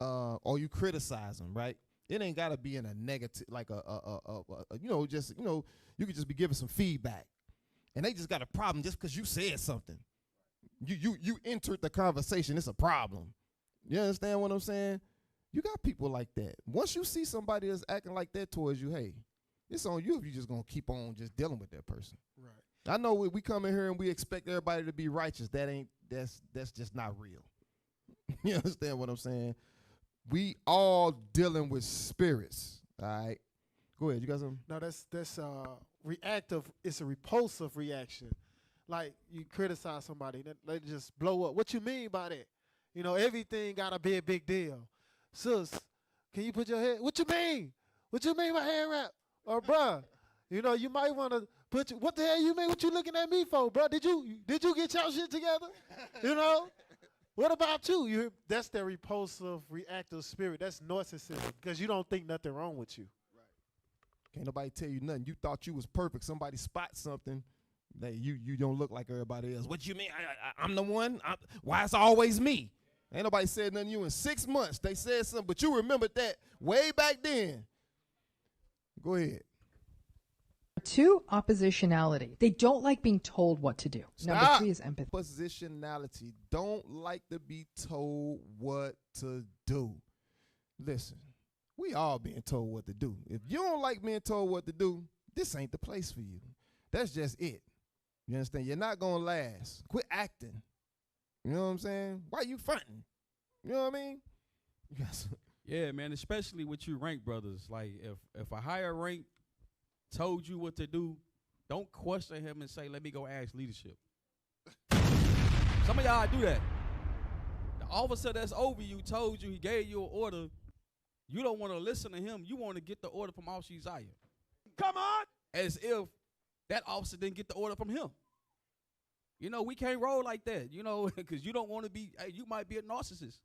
or you criticize them, right? It ain't gotta be in a negative, like you could just be giving some feedback, and they just got a problem just because you said something. You entered the conversation. It's a problem. You understand what I'm saying? You got people like that. Once you see somebody that's acting like that towards you, hey, it's on you if you just gonna keep on just dealing with that person. Right. I know we come in here and we expect everybody to be righteous. That's just not real. You understand what I'm saying? We all dealing with spirits. All right. Go ahead. You got something? No, that's reactive. It's a repulsive reaction. Like you criticize somebody, they just blow up. What you mean by that? Everything gotta be a big deal. Sis, can you put your head? What you mean? What you mean by hair wrap? Or bruh, you might want to put what the hell you mean? What you looking at me for, bruh? Did you get your shit together? What about you? That's their repulsive, reactive spirit. That's narcissism because you don't think nothing wrong with you. Right. Can't nobody tell you nothing. You thought you was perfect. Somebody spots something. That you don't look like everybody else. What you mean? I'm the one? Why it's always me? Ain't nobody said nothing to you in 6 months. They said something, but you remembered that way back then. Go ahead. 2, oppositionality. They don't like being told what to do. Stop. Number 3 is empathy. Positionality. Don't like to be told what to do. Listen, we all being told what to do. If you don't like being told what to do, this ain't the place for you. That's just it. You understand? You're not going to last. Quit acting. You know what I'm saying? Why you fronting? You know what I mean? Yes. Yeah, man, especially with you rank brothers. Like, if a higher rank told you what to do, don't question him and say, let me go ask leadership. Some of y'all do that. The officer that's over you told you, he gave you an order. You don't want to listen to him. You want to get the order from Officer Uzziah. Come on! As if that officer didn't get the order from him. We can't roll like that, because you don't want to be, you might be a narcissist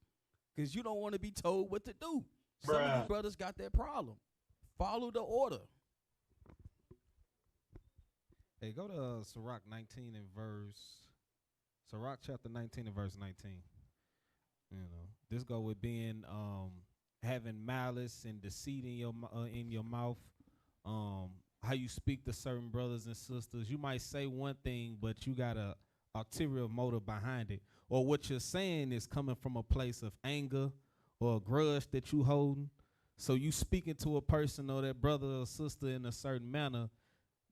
because you don't want to be told what to do. Some of you brothers got that problem. Follow the order. Hey, go to Sirach 19 and Sirach chapter 19 and verse 19. This go with being, having malice and deceit in your mouth. How you speak to certain brothers and sisters. You might say one thing, but you got a ulterior motive behind it. Or what you're saying is coming from a place of anger or a grudge that you holding. So you speaking to a person or that brother or sister in a certain manner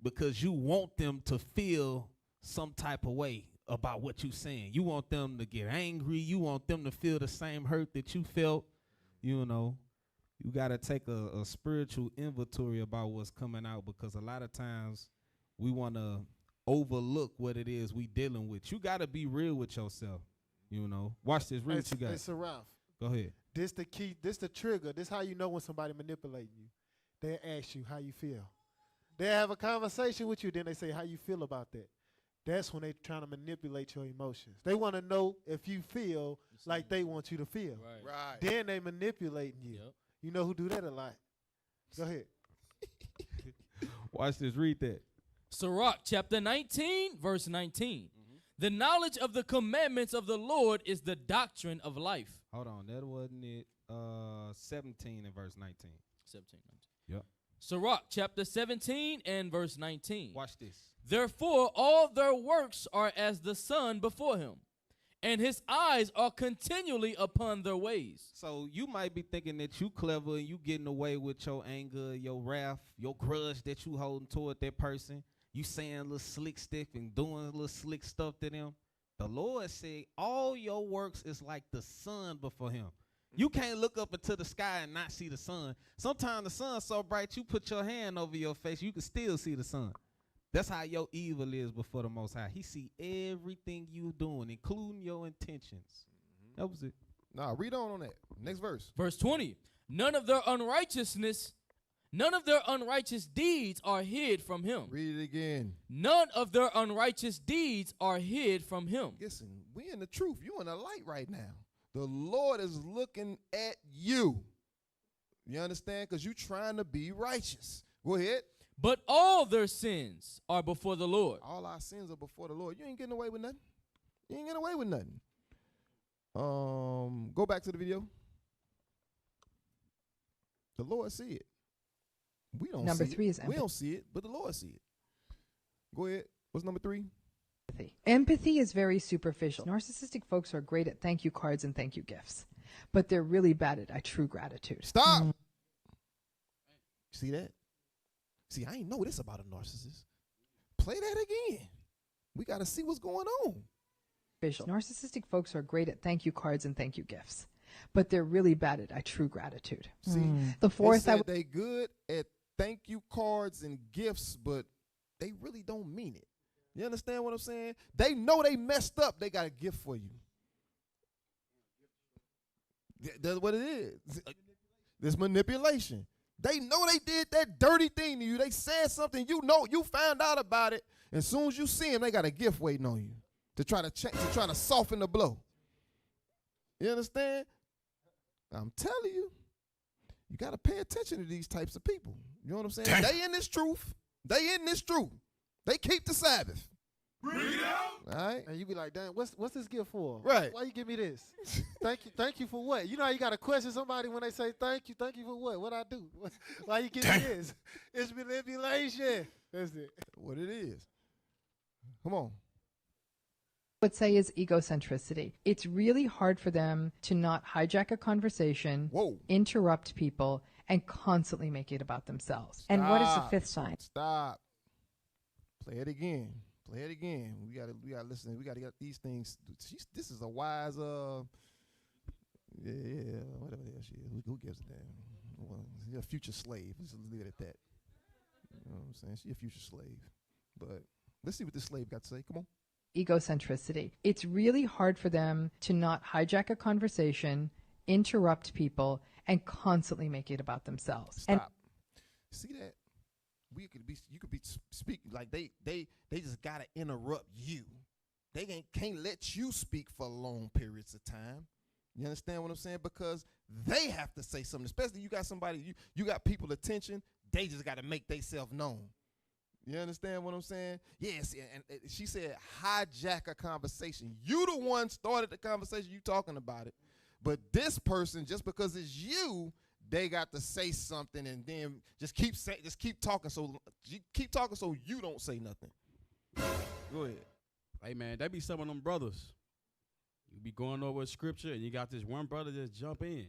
because you want them to feel some type of way about what you saying. You want them to get angry. You want them to feel the same hurt that you felt, You got to take a spiritual inventory about what's coming out because a lot of times we want to overlook what it is we dealing with. You got to be real with yourself, Watch this. Read what you got. It's a Ralph. Go ahead. This the key. This the trigger. This how you know when somebody manipulating you. They ask you how you feel. They have a conversation with you. Then they say how you feel about that. That's when they trying to manipulate your emotions. They want to know if you feel like they want you to feel. Right. Then they manipulating you. You know who do that a lot. Go ahead. Watch this. Read that. Sirach chapter 19, verse 19. The knowledge of the commandments of the Lord is the doctrine of life. Hold on, that wasn't it. 17 and verse 19. 17, 19. Yep. Sirach chapter 17 and verse 19. Watch this. Therefore all their works are as the sun before him, and his eyes are continually upon their ways. So you might be thinking that you clever and you getting away with your anger, your wrath, your grudge that you holding toward that person. You saying a little slick stuff and doing a little slick stuff to them. The Lord said all your works is like the sun before him. You can't look up into the sky and not see the sun. Sometimes the sun's so bright you put your hand over your face, you can still see the sun. That's how your evil is before the Most High. He see everything you doing, including your intentions. That was it. Nah, read on that. Next verse. Verse 20. None of their unrighteous deeds are hid from him. Read it again. None of their unrighteous deeds are hid from him. Listen, we in the truth. You in the light right now. The Lord is looking at you. You understand? Because you trying to be righteous. Go ahead. But all their sins are before the Lord. All our sins are before the Lord. You ain't getting away with nothing. You ain't getting away with nothing. Go back to the video. The Lord see it. We don't Number see three it. is We empathy. don't see it, but the Lord see it. Go ahead. What's number 3? Empathy is very superficial. Narcissistic folks are great at thank you cards and thank you gifts, but they're really bad at true gratitude. Stop. See that? See, I ain't know this about a narcissist. Play that again. We got to see what's going on. Narcissistic folks are great at thank you cards and thank you gifts, but they're really bad at true gratitude. See, The fourth, they good at thank you cards and gifts, but they really don't mean it. You understand what I'm saying? They know they messed up. They got a gift for you. That's what it is. This manipulation. They know they did that dirty thing to you. They said something, you know, you found out about it. And as soon as you see them, they got a gift waiting on you to try to soften the blow. You understand? I'm telling you, you got to pay attention to these types of people. You know what I'm saying? Damn. They in this truth. They in this truth. They keep the Sabbath. Bring it out. All right? And you be like, damn, what's this gift for? Right. Why you give me this? Thank you for what? You know how you got to question somebody when they say thank you for what? What I do? Why you give me this? It's manipulation. That's it. What it is. Come on. would say is egocentricity. It's really hard for them to not hijack a conversation, interrupt people, and constantly make it about themselves. And what is the fifth sign? Stop. Play it again. Play it again. We gotta listen. We gotta get these things. This is a wise whatever the hell she is. Who gives a damn? Well, she's a future slave. Let's leave it at that. You know what I'm saying? She's a future slave. But let's see what this slave got to say. Come on. Egocentricity. It's really hard for them to not hijack a conversation, interrupt people, and constantly make it about themselves. Stop. See that? You could be speaking like they just gotta interrupt you. They can't let you speak for long periods of time. You understand what I'm saying? Because they have to say something. Especially you got somebody, you got people attention, they just gotta make themselves known. You understand what I'm saying? Yes, and she said hijack a conversation. You the one started the conversation, you talking about it. But this person, just because it's you, they got to say something and then just keep talking so you don't say nothing. Go ahead. Hey man, that be some of them brothers. You be going over a scripture and you got this one brother just jump in,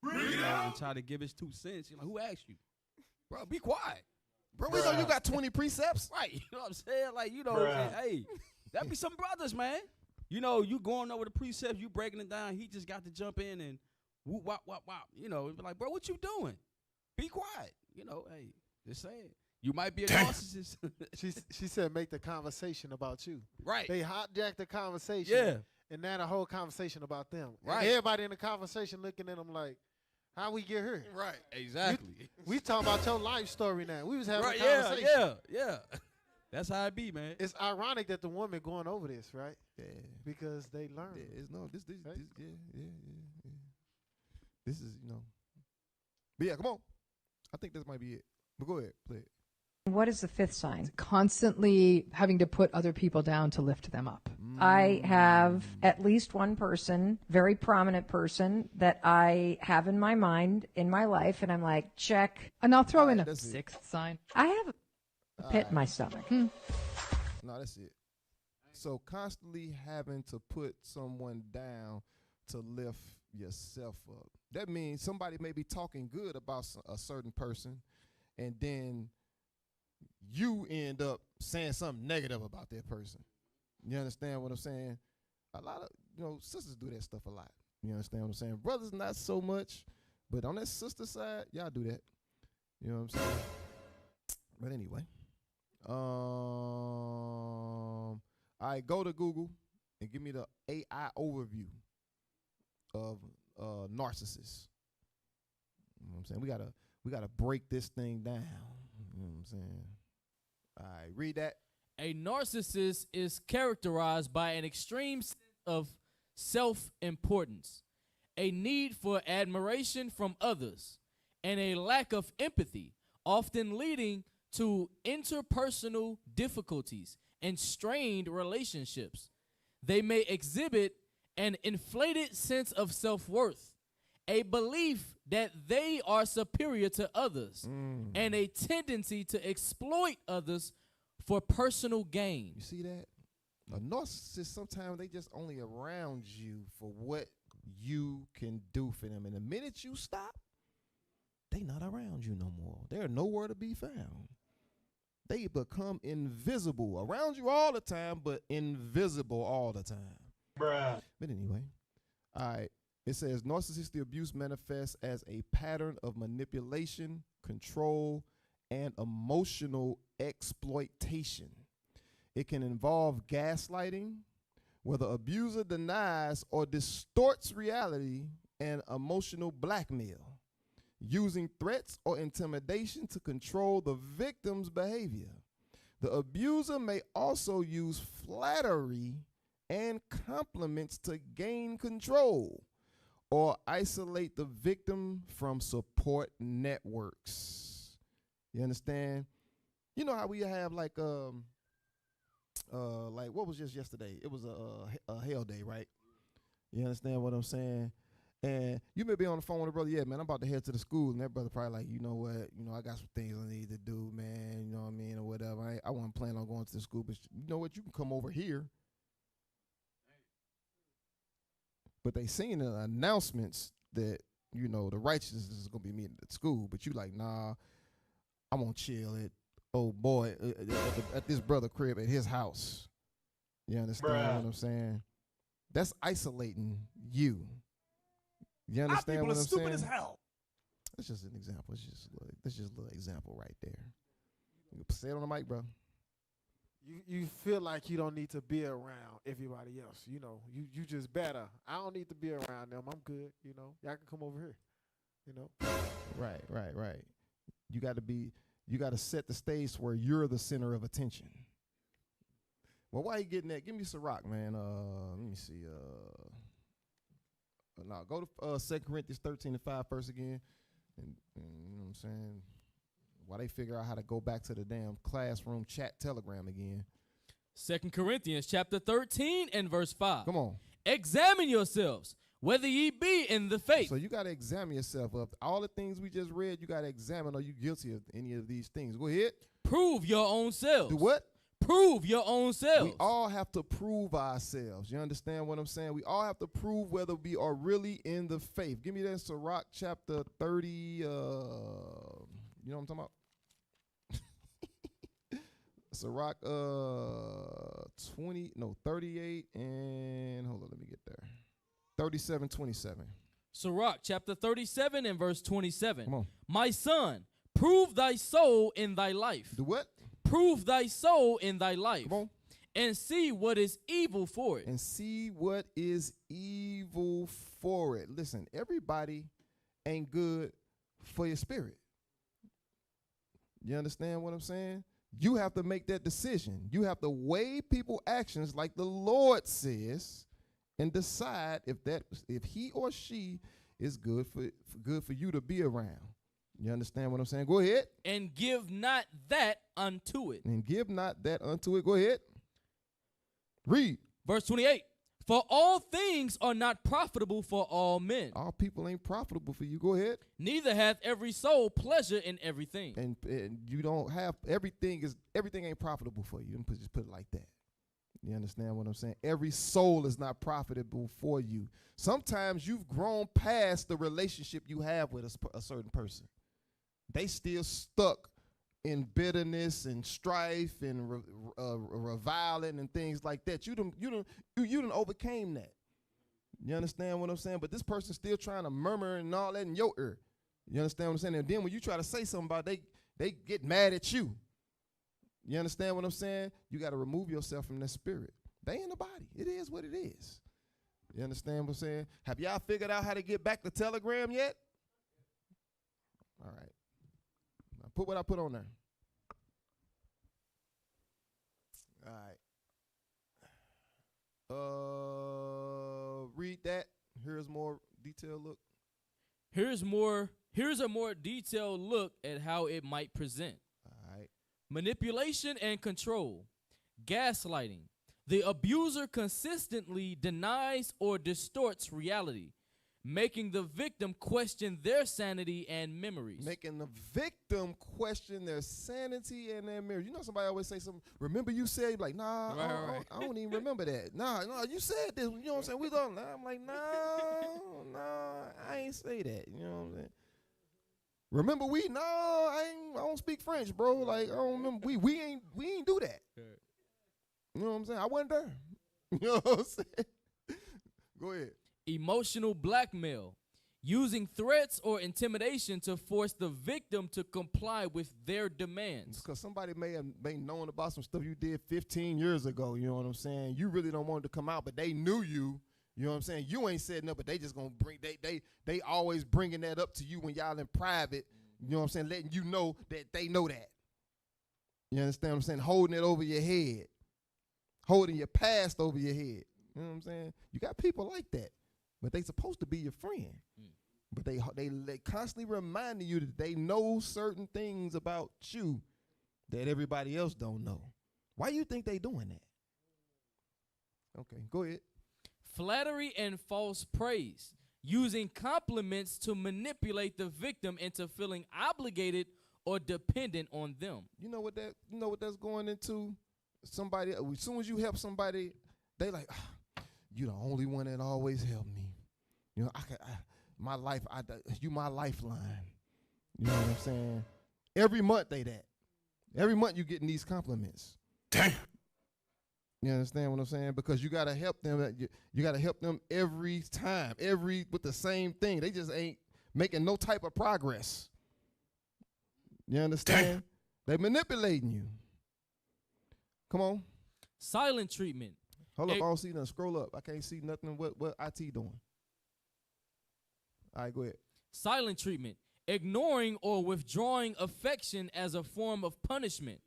and try to give his 2 cents. You're like, who asked you? Bro, be quiet. Bro, we know you got 20 precepts. Right. You know what I'm saying? Like, hey, that be some brothers, man. You know, you going over the precepts, you breaking it down. He just got to jump in and whoop, wop, wop, wop. You know, be like, bro, what you doing? Be quiet. You know, hey, just saying. You might be a narcissist. She said make the conversation about you. Right. They hijacked the conversation. Yeah. And now the whole conversation about them. Right. And everybody in the conversation looking at them like, how we get here? Right. Exactly. We talking about your life story now. We was having Right, a conversation. yeah. That's how it be, man. It's ironic that the woman going over this, right? Yeah. Because they learned. Yeah, it's no, this, Right? yeah. This is, But yeah, come on. I think this might be it. But go ahead, play it. What is the fifth sign? Constantly having to put other people down to lift them up. I have at least one person, very prominent person, that I have in my mind, in my life, and I'm like, check. And I'll throw in a sixth sign. I have a pit in my stomach. No, that's it. So constantly having to put someone down to lift yourself up. That means somebody may be talking good about a certain person, and then you end up saying something negative about that person. You understand what I'm saying? A lot of, sisters do that stuff a lot. You understand what I'm saying? Brothers, not so much, but on that sister side, y'all do that. You know what I'm saying? But anyway, all right, go to Google and give me the AI overview of narcissists. You know what I'm saying? We gotta break this thing down. You know what I'm saying? All right, read that. A narcissist is characterized by an extreme sense of self-importance, a need for admiration from others, and a lack of empathy, often leading to interpersonal difficulties and strained relationships. They may exhibit an inflated sense of self-worth, a belief that they are superior to others, and a tendency to exploit others for personal gain. You see that? A narcissist, sometimes they just only around you for what you can do for them. And the minute you stop, they not around you no more. They're nowhere to be found. They become invisible. Around you all the time, but invisible all the time. Bruh. But anyway, all right. It says narcissistic abuse manifests as a pattern of manipulation, control, and emotional exploitation. It can involve gaslighting, where the abuser denies or distorts reality, and emotional blackmail, using threats or intimidation to control the victim's behavior. The abuser may also use flattery and compliments to gain control or isolate the victim from support networks. You understand? You know how we have like what was just yesterday? It was a hell day, right? You understand what I'm saying? And you may be on the phone with a brother, yeah, man, I'm about to head to the school, and that brother probably like, you know what, I got some things I need to do, man, you know what I mean, or whatever. I wasn't planning on going to the school, but you know what, you can come over here. But they seen the announcements that, the righteousness is going to be meeting at school, but you like, nah, I'm going to chill at, oh boy, at this brother crib at his house. You understand what I'm saying? That's isolating you. You understand what I'm saying? As hell. That's just an example. That's just a little example right there. You can say it on the mic, bro. You feel like you don't need to be around everybody else. You just better. I don't need to be around them. I'm good. Y'all can come over here. Right. You got to set the stage where you're the center of attention. Well, why you getting that? Give me Ciroc, man. Let me see. Go to 2 Corinthians 13:5 first again. And you know what I'm saying? While they figure out how to go back to the damn classroom chat telegram again. 2 Corinthians chapter 13 and verse 5. Come on. Examine yourselves, whether ye be in the faith. So you got to examine yourself up. All the things we just read, you got to examine. Are you guilty of any of these things? Go ahead. Prove your own selves. Do what? Prove your own selves. We all have to prove ourselves. You understand what I'm saying? We all have to prove whether we are really in the faith. Give me that Sirach chapter 30. You know what I'm talking about? Sirach 38 and hold on, let me get there. 37:27. Sirach chapter 37 and verse 27. Come on. My son, prove thy soul in thy life. Do what? Prove thy soul in thy life. Come on. And see what is evil for it. And see what is evil for it. Listen, everybody ain't good for your spirit. You understand what I'm saying? You have to make that decision. You have to weigh people's actions like the Lord says and decide if he or she is good for you to be around. You understand what I'm saying? Go ahead. And give not that unto it. And give not that unto it. Go ahead. Read. Verse 28. For all things are not profitable for all men. All people ain't profitable for you. Go ahead. Neither hath every soul pleasure in everything. And you don't have everything ain't profitable for you. Just put it like that. You understand what I'm saying? Every soul is not profitable for you. Sometimes you've grown past the relationship you have with a certain person. They still stuck in bitterness and strife and reviling and things like that. You done overcame that. You understand what I'm saying? But this person's still trying to murmur and all that in your ear. You understand what I'm saying? And then when you try to say something about it, they get mad at you. You understand what I'm saying? You got to remove yourself from that spirit. They in the body. It is what it is. You understand what I'm saying? Have y'all figured out how to get back to Telegram yet? All right. Put what I put on there. All right. Read that. Here's more detailed look. Here's a more detailed look at how it might present. All right. Manipulation and control. Gaslighting. The abuser consistently denies or distorts reality, making the victim question their sanity and memories. Making the victim question their sanity and their memories. You know, somebody always say something. Remember you said, like, nah, I don't even remember that. Nah, you said this. You know what I'm saying? We don't. I'm like, nah, I ain't say that. You know what I'm saying? Remember I don't speak French, bro. Like, I don't remember. We ain't do that. You know what I'm saying? I wasn't there. You know what I'm saying? Go ahead. Emotional blackmail, using threats or intimidation to force the victim to comply with their demands. Because somebody may have known about some stuff you did 15 years ago, you know what I'm saying? You really don't want it to come out, but they knew you. You know what I'm saying? You ain't said nothing, but they just gonna bring, they always bringing that up to you when y'all in private, you know what I'm saying? Letting you know that they know that. You understand what I'm saying? Holding it over your head. Holding your past over your head. You know what I'm saying? You got people like that. But they supposed to be your friend. But they constantly reminding you that they know certain things about you that everybody else don't know. Why you think they doing that? Okay, go ahead. Flattery and false praise, using compliments to manipulate the victim into feeling obligated or dependent on them. You know what that's going into? Somebody, as soon as you help somebody, they like, you the only one that always helped me. You know, you my lifeline. You know what I'm saying? Every month they that. Every month you getting these compliments. Damn. You understand what I'm saying? Because you gotta help them. You gotta help them every time, with the same thing. They just ain't making no type of progress. You understand? Damn. They manipulating you. Come on. Silent treatment. Hold up, I don't see nothing. Scroll up. I can't see nothing. What IT doing? All right, go ahead. Silent treatment. Ignoring or withdrawing affection as a form of punishment,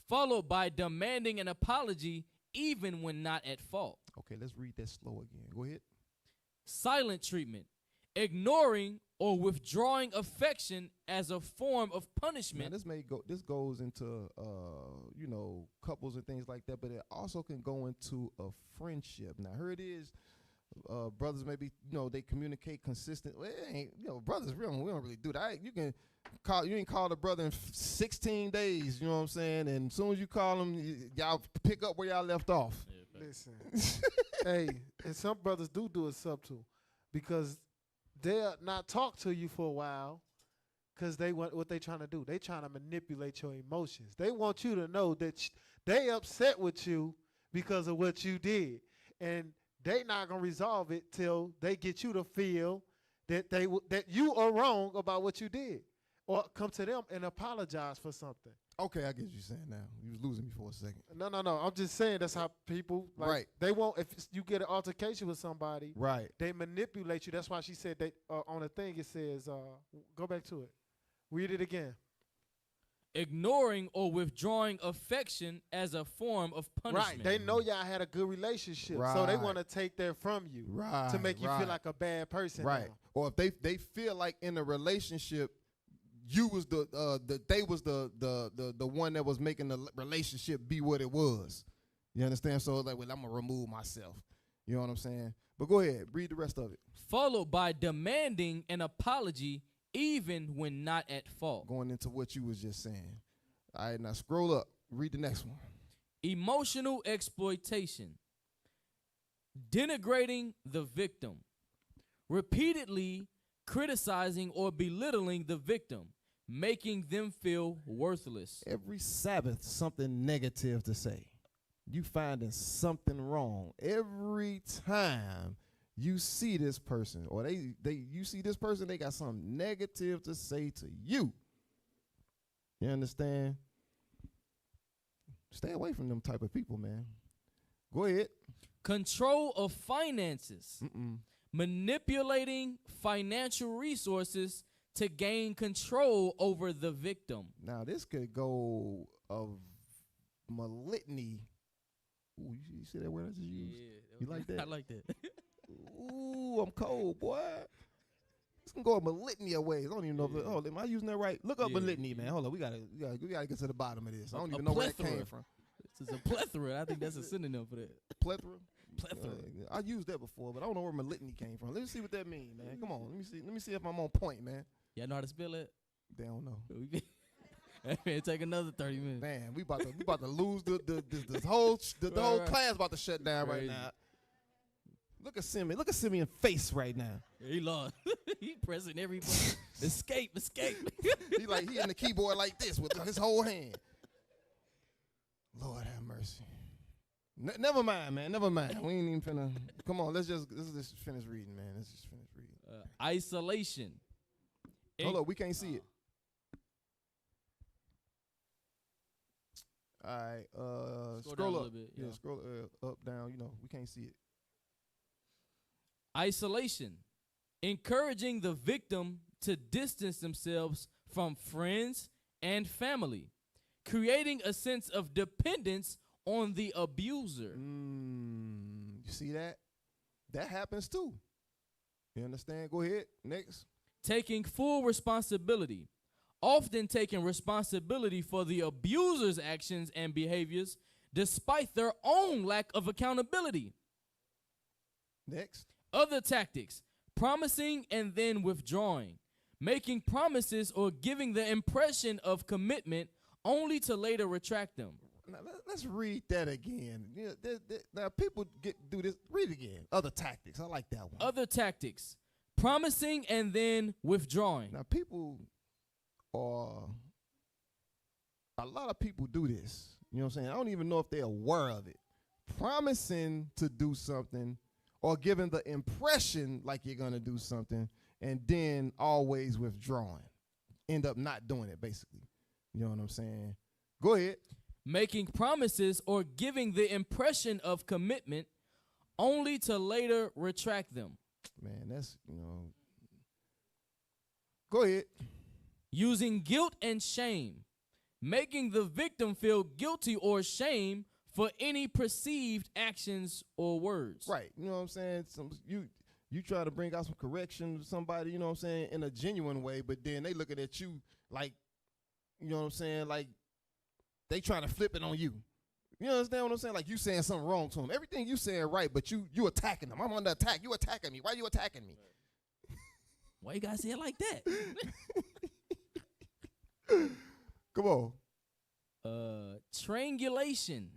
followed by demanding an apology even when not at fault. Okay, let's read that slow again. Go ahead. Silent treatment. Ignoring or withdrawing affection as a form of punishment. Now, this goes into couples and things like that, but it also can go into a friendship. Now here it is, brothers maybe they communicate consistently. It ain't brothers we don't really do that. You ain't called a brother in 16 days. You know what I'm saying? And as soon as you call them, y'all pick up where y'all left off. Listen, hey, and some brothers do it subtle because they'll not talk to you for a while because they want what they trying to do. They trying to manipulate your emotions. They want you to know that they upset with you because of what you did, and they not gonna resolve it till they get you to feel that that you are wrong about what you did, or come to them and apologize for something. Okay, I get what you're saying now. You was losing me for a second. No. I'm just saying that's how people right. They won't. If you get an altercation with somebody, right? They manipulate you. That's why she said that on the thing. It says, go back to it. Read it again. Ignoring or withdrawing affection as a form of punishment. Right. They know y'all had a good relationship, so they want to take that from you to make you feel like a bad person. Right. Now. Or if they feel like in a relationship, you was they was the one that was making the relationship be what it was. You understand? So like, well, I'm gonna remove myself. You know what I'm saying? But go ahead, read the rest of it. Followed by demanding an apology even when not at fault. Going into what you was just saying. All right, now scroll up. Read the next one. Emotional exploitation. Denigrating the victim. Repeatedly criticizing or belittling the victim, making them feel worthless. Every Sabbath, something negative to say. You finding something wrong. Every time you see this person, or you see this person, they got something negative to say to you. You understand? Stay away from them type of people, man. Go ahead. Control of finances. Manipulating financial resources to gain control over the victim. Now, this could go of malignity. Ooh, you see that word I just used? Yeah. You like that? I like that. Ooh, I'm cold, boy. It's gonna go a malignity of ways. I don't even know if am I using that right? Look up malignity, man. Hold on, we gotta get to the bottom of this. I don't even know where that came from. This is a plethora. I think that's a synonym for that. Plethora? Plethora. I used that before, but I don't know where malignity came from. Let me see what that means, man. Come on, let me see if I'm on point, man. Y'all know how to spell it? They don't know. It take another 30 minutes. Man, we about to lose the whole whole class about to shut down right now. Look at Simeon. Look at Simeon's face right now. He lost. He pressing every button. Escape. He in the keyboard like this with his whole hand. Lord have mercy. Never mind, man. Never mind. We ain't even finna. Come on, let's just finish reading, man. Let's just finish reading. Isolation. Hold up, we can't see it. All right, scroll up. A bit, yeah, scroll up, down. You know, we can't see it. Isolation. Encouraging the victim to distance themselves from friends and family, creating a sense of dependence on the abuser. You see that? That happens too. You understand? Go ahead. Next. Taking full responsibility. Often taking responsibility for the abuser's actions and behaviors despite their own lack of accountability. Next. Other tactics. Promising and then withdrawing. Making promises or giving the impression of commitment only to later retract them. Now, let's read that again. Now, people do this. Read it again. Other tactics. I like that one. Other tactics. Promising and then withdrawing. Now, a lot of people do this. You know what I'm saying? I don't even know if they're aware of it. Promising to do something or giving the impression like you're going to do something and then always withdrawing. End up not doing it, basically. You know what I'm saying? Go ahead. Making promises or giving the impression of commitment only to later retract them. Man, go ahead. Using guilt and shame. Making the victim feel guilty or shame for any perceived actions or words. Right. You know what I'm saying? You try to bring out some correction to somebody, you know what I'm saying, in a genuine way, but then they looking at you like, you know what I'm saying, like they trying to flip it on you. You understand what I'm saying? Like you saying something wrong to them. Everything you saying right, but you attacking them. I'm under attack. You attacking me. Why you attacking me? Why you gotta say it like that? Come on. Triangulation.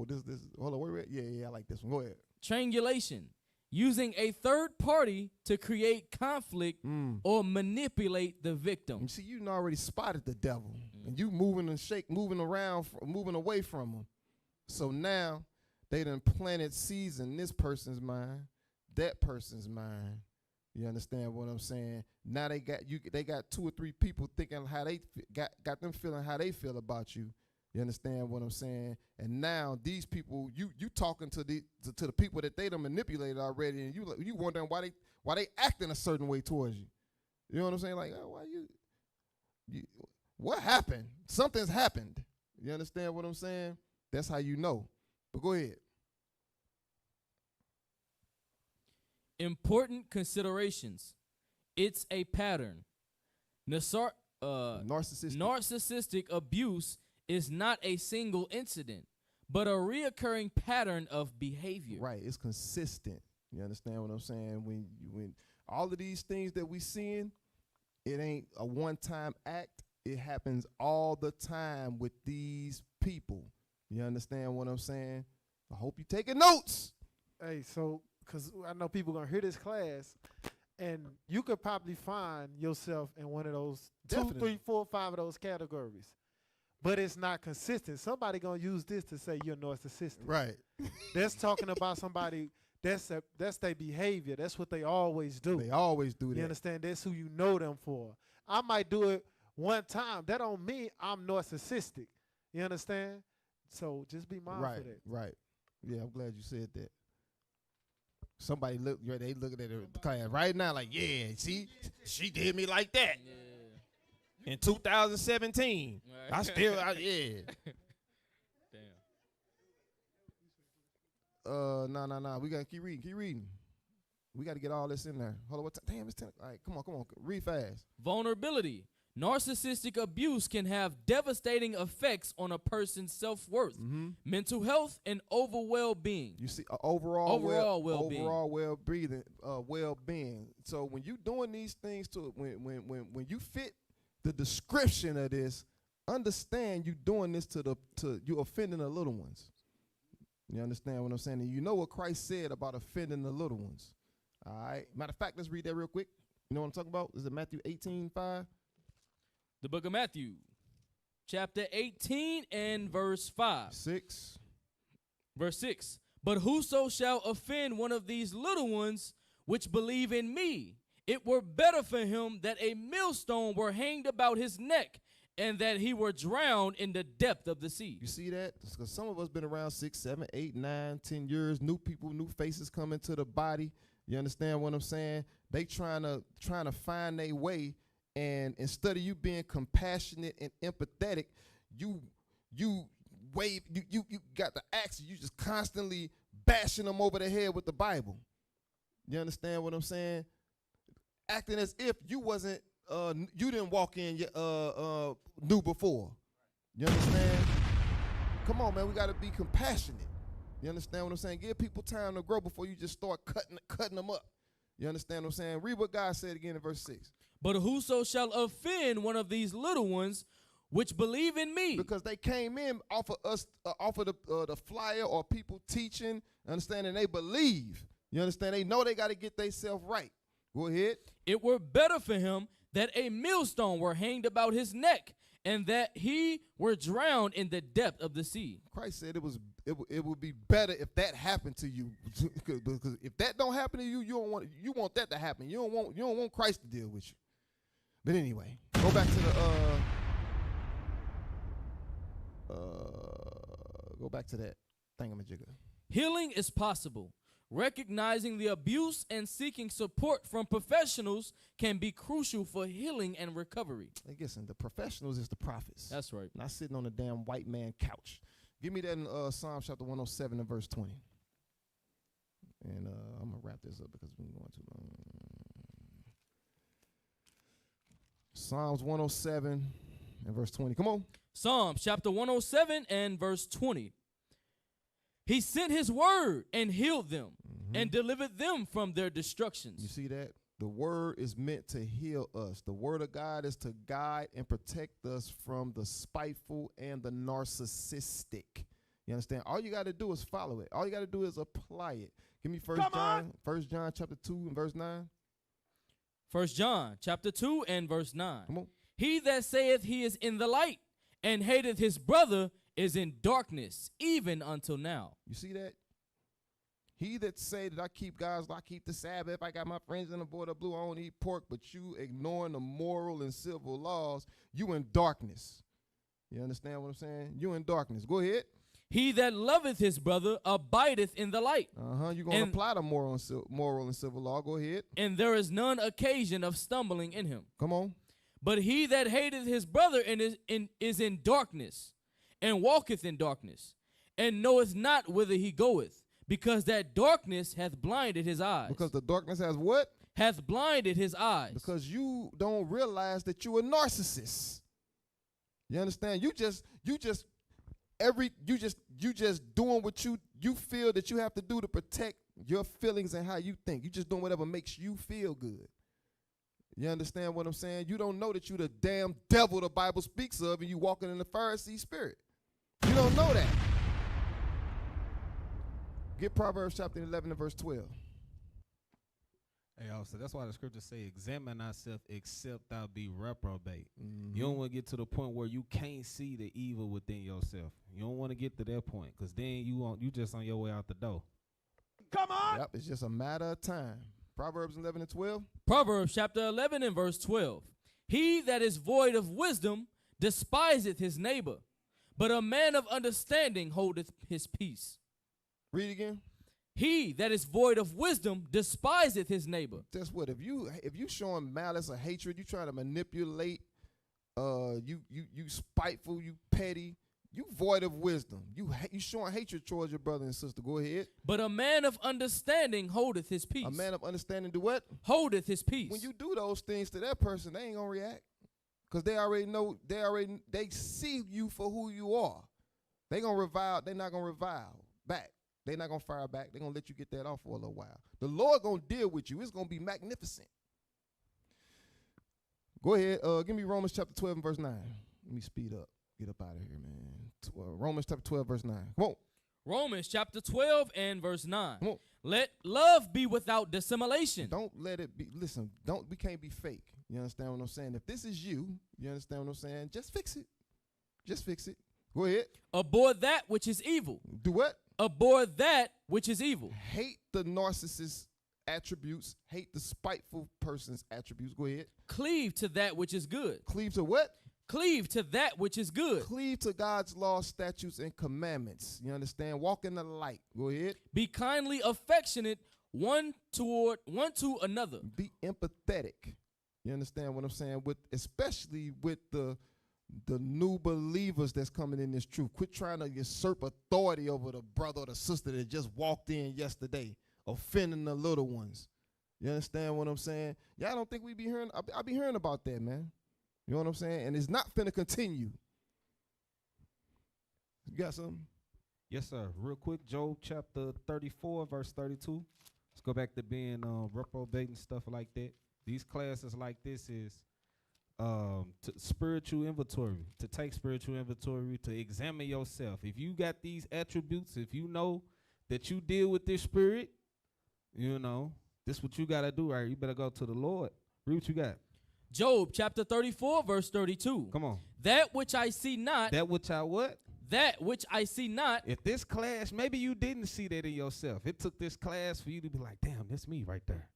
This hold on, wait. Yeah, I like this one. Go ahead. Triangulation. Using a third party to create conflict or manipulate the victim. You see, you already spotted the devil, and you moving around, moving away from him. So now they done planted seeds in this person's mind, that person's mind. You understand what I'm saying? Now they got 2 or 3 people thinking how they got them feeling how they feel about you. You understand what I'm saying? And now these people, you talking to the people that they done manipulated already, and you wondering why they acting a certain way towards you. You know what I'm saying? Like, oh, why you what happened? Something's happened. You understand what I'm saying? That's how you know. But go ahead. Important considerations. It's a pattern. narcissistic abuse is not a single incident, but a reoccurring pattern of behavior. Right, it's consistent. You understand what I'm saying? When all of these things that we seeing, it ain't a one-time act. It happens all the time with these people. You understand what I'm saying? I hope you taking notes. Hey, so because I know people gonna hear this class, and you could probably find yourself in one of those Definitely. 2, 3, 4, 5 of those categories, but it's not consistent. Somebody gonna use this to say you're narcissistic. Right. That's talking about somebody. That's their behavior. That's what they always do. They always do that. You understand? That's who you know them for. I might do it one time. That don't mean I'm narcissistic. You understand? So just be mindful of that. Right. Yeah, I'm glad you said that. Somebody they looking at the class right now like, yeah, see, she did me like that. Yeah. In 2017. Right. Yeah. Damn. No. We gotta keep reading. We gotta get all this in there. Hold on, what time? Damn, it's 10. All right, come on. Read fast. Vulnerability. Narcissistic abuse can have devastating effects on a person's self-worth, mental health, and overall well-being. You see, overall well-being. Overall well-being. So when you doing these things to when you fit the description of this, understand you doing this to you offending the little ones. You understand what I'm saying? And you know what Christ said about offending the little ones. All right. Matter of fact, let's read that real quick. You know what I'm talking about? Is it Matthew 18:5? The book of Matthew, chapter 18 and verse 5. 6. Verse 6. But whoso shall offend one of these little ones which believe in me, it were better for him that a millstone were hanged about his neck, and that he were drowned in the depth of the sea. You see that? Because some of us been around 6, 7, 8, 9, 10 years. New people, new faces come into the body. You understand what I'm saying? They trying to find their way. And instead of you being compassionate and empathetic, you got the axe. You just constantly bashing them over the head with the Bible. You understand what I'm saying? Acting as if you wasn't, you didn't walk in new before. You understand? Come on, man. We got to be compassionate. You understand what I'm saying? Give people time to grow before you just start cutting them up. You understand what I'm saying? Read what God said again in verse 6. But whoso shall offend one of these little ones which believe in me. Because they came in off of us, off of the flyer or people teaching, understand, and they believe. You understand? They know they got to get themselves right. Go ahead. It were better for him that a millstone were hanged about his neck, and that he were drowned in the depth of the sea. Christ said it would be better if that happened to you. Because if that don't happen to you, you want that to happen. You don't want Christ to deal with you. But anyway, go back to that thingamajigger. Healing is possible. Recognizing the abuse and seeking support from professionals can be crucial for healing and recovery. Hey, listen, the professionals is the prophets. That's right. Not sitting on a damn white man couch. Give me that in Psalm chapter 107 and verse 20. And I'm going to wrap this up because we're going too long. Psalms 107 and verse 20. Come on. Psalms chapter 107 and verse 20. He sent his word and healed them and delivered them from their destructions. You see that? The word is meant to heal us. The word of God is to guide and protect us from the spiteful and the narcissistic. You understand? All you got to do is follow it. All you got to do is apply it. Give me 1 John chapter 2 and verse 9. 1 John chapter 2 and verse 9. Come on. He that saith he is in the light and hateth his brother is in darkness, even until now. You see that? He that say that I keep God's law, I keep the Sabbath, I got my friends in the border blue, I don't eat pork, but you ignoring the moral and civil laws, you in darkness. You understand what I'm saying? You in darkness. Go ahead. He that loveth his brother abideth in the light. You're going to apply the moral and civil law. Go ahead. And there is none occasion of stumbling in him. Come on. But he that hateth his brother is in darkness, and walketh in darkness, and knoweth not whither he goeth, because that darkness hath blinded his eyes. Because the darkness has what? hath blinded his eyes. Because you don't realize that you're a narcissist. You understand? You just doing what you feel that you have to do to protect your feelings and how you think. You just doing whatever makes you feel good. You understand what I'm saying? You don't know that you the damn devil the Bible speaks of and you walking in the Pharisee spirit. You don't know that. Get Proverbs chapter 11 and verse 12. Hey, also, that's why the scriptures say, examine thyself except thou be reprobate. You don't want to get to the point where you can't see the evil within yourself. You don't want to get to that point, because then you just on your way out the door. Come on. Yep, it's just a matter of time. Proverbs 11 and 12. Proverbs chapter 11 and verse 12. He that is void of wisdom despiseth his neighbor, but a man of understanding holdeth his peace. Read again. He that is void of wisdom despiseth his neighbor. That's what, if you showing malice or hatred, you trying to manipulate, you spiteful, you petty, you void of wisdom. You showing hatred towards your brother and sister. Go ahead. But a man of understanding holdeth his peace. A man of understanding do what? Holdeth his peace. When you do those things to that person, they ain't gonna react, because they already know, they see you for who you are. They gonna revile. They not gonna revile back. They're not going to fire back. They're going to let you get that off for a little while. The Lord going to deal with you. It's going to be magnificent. Go ahead. Give me Romans chapter 12 and verse 9. Let me speed up. Get up out of here, man. Romans chapter 12, verse 9. Come on. Romans chapter 12 and verse 9. Come on. Let love be without dissimulation. Don't let it be. Listen, we can't be fake. You understand what I'm saying? If this is you understand what I'm saying? Just fix it. Just fix it. Go ahead. Abhor that which is evil. Do what? Abhor that which is evil. Hate the narcissist attributes. Hate the spiteful person's attributes. Go ahead. Cleave to that which is good. Cleave to what? Cleave to that which is good. Cleave to God's laws, statutes, and commandments. You understand? Walk in the light. Go ahead. Be kindly affectionate one to another. Be empathetic. You understand what I'm saying? Especially with the new believers that's coming in this truth. Quit trying to usurp authority over the brother or the sister that just walked in yesterday, offending the little ones. You understand what I'm saying? Y'all don't think we be hearing? I be hearing about that, man. You know what I'm saying? And it's not finna continue. You got something? Yes, sir. Real quick, Job chapter 34, verse 32. Let's go back to being reprobate and stuff like that. These classes like this is spiritual inventory, to take spiritual inventory, to examine yourself. If you got these attributes, if you know that you deal with this spirit, you know, this is what you got to do, right? You better go to the Lord. Read what you got. Job chapter 34, verse 32. Come on. That which I see not. That which I what? That which I see not. If this class, maybe you didn't see that in yourself. It took this class for you to be like, damn, that's me right there.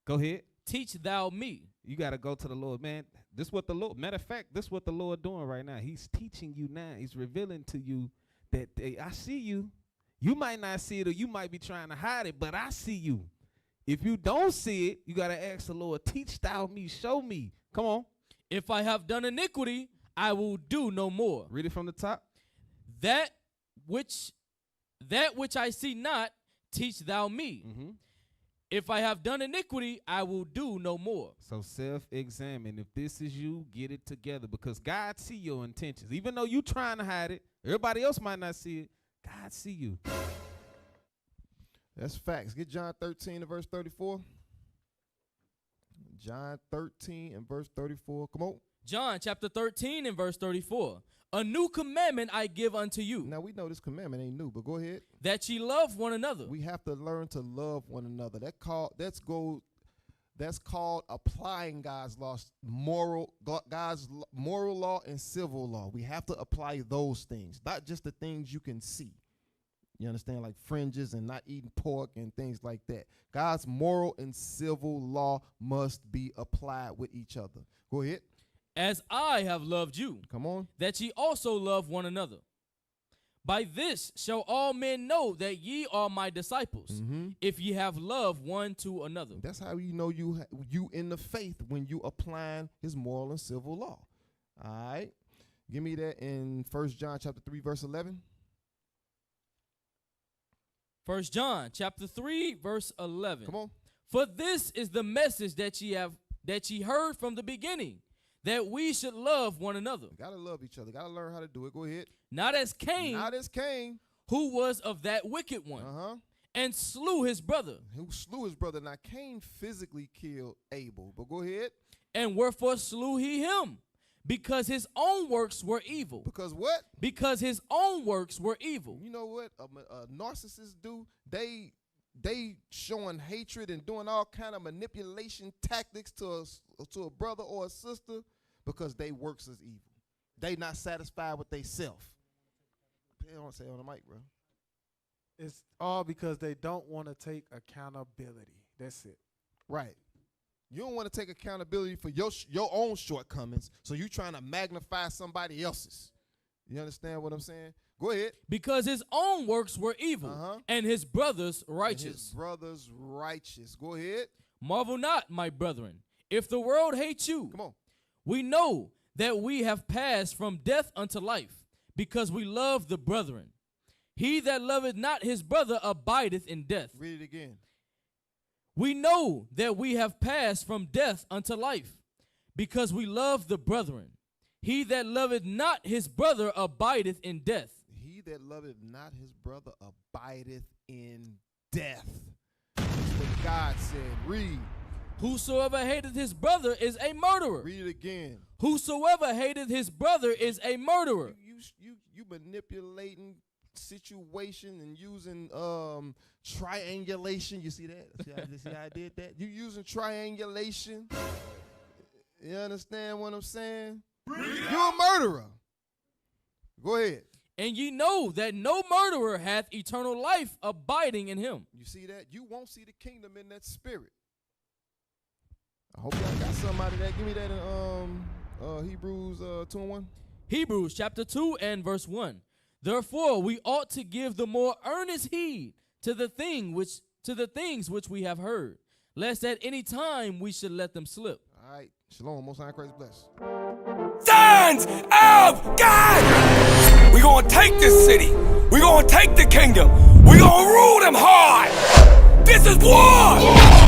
Go ahead. Teach thou me. You got to go to the Lord, man. This is what the Lord, matter of fact, this is what the Lord doing right now. He's teaching you now. He's revealing to you that I see you. You might not see it, or you might be trying to hide it, but I see you. If you don't see it, you got to ask the Lord, teach thou me, show me. Come on. If I have done iniquity, I will do no more. Read it from the top. That which I see not, teach thou me. Mm-hmm. If I have done iniquity, I will do no more. So self-examine. If this is you, get it together, because God see your intentions. Even though you trying to hide it, everybody else might not see it. God see you. That's facts. Get John 13 and verse 34. John 13 and verse 34. Come on. John chapter 13 and verse 34. A new commandment I give unto you. Now we know this commandment ain't new, but go ahead. That ye love one another. We have to learn to love one another. That's called applying God's moral law and civil law. We have to apply those things, not just the things you can see. You understand, like fringes and not eating pork and things like that. God's moral and civil law must be applied with each other. Go ahead. As I have loved you. Come on. That ye also love one another. By this shall all men know that ye are my disciples, if ye have love one to another. That's how you know you in the faith, when you applying his moral and civil law. All right. Give me that in 1 John chapter 3, verse 11. 1 John chapter 3, verse 11. Come on. For this is the message that ye heard from the beginning, that we should love one another. Gotta love each other. Gotta learn how to do it. Go ahead. Not as Cain, who was of that wicked one, and slew his brother. Who slew his brother. Now, Cain physically killed Abel. But go ahead. And wherefore slew he him? Because his own works were evil. Because what? Because his own works were evil. You know what a narcissist do? They showing hatred and doing all kind of manipulation tactics to a brother or a sister because they works is evil. They not satisfied with they self. They don't say on the mic, bro. It's all because they don't want to take accountability. That's it. Right. You don't want to take accountability for your own shortcomings, so you trying to magnify somebody else's. You understand what I'm saying? Go ahead. Because his own works were evil, and his brothers righteous. And his brothers righteous. Go ahead. Marvel not, my brethren, if the world hates you. Come on. We know that we have passed from death unto life, because we love the brethren. He that loveth not his brother abideth in death. Read it again. We know that we have passed from death unto life, because we love the brethren. He that loveth not his brother abideth in death. He that loveth not his brother abideth in death. That's what God said. Read. Whosoever hateth his brother is a murderer. Read it again. Whosoever hateth his brother is a murderer. You manipulating situation and using triangulation. You see that? See how I did that? You using triangulation. You understand what I'm saying? You're a murderer. Go ahead. And ye know that no murderer hath eternal life abiding in him. You see that? You won't see the kingdom in that spirit. I hope y'all got somebody that. Give me that in Hebrews 2:1. Hebrews chapter 2 and verse 1. Therefore we ought to give the more earnest heed to the things which we have heard, lest at any time we should let them slip. All right. Shalom. Most High Christ bless. Sons of God! We're gonna take this city. We're gonna take the kingdom. We're gonna rule them hard. This is war!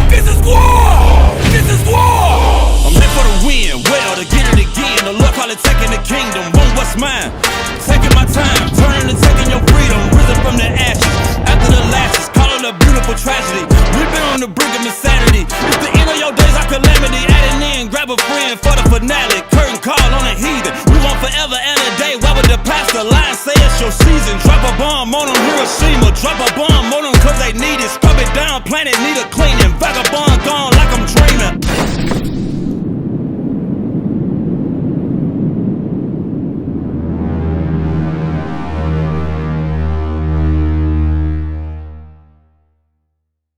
This is war! This is war! I'm here for the win, well, to get it again. The Lord call it taking the kingdom. Want what's mine? Taking my time, turning and taking your freedom. Risen from the ashes, after the lashes, call it a beautiful tragedy. We've been on the brink of insanity. It's the end of your days, our calamity. Adding in, grab a friend for the finale. Curtain call on a heathen. We want forever and a day. Why would the pastor lie and say it's your season? Drop a bomb on them, Hiroshima. Drop a bomb on them cause they need it. Scrub it down, planet need a cleaning. Vagabond gone like I'm dreaming.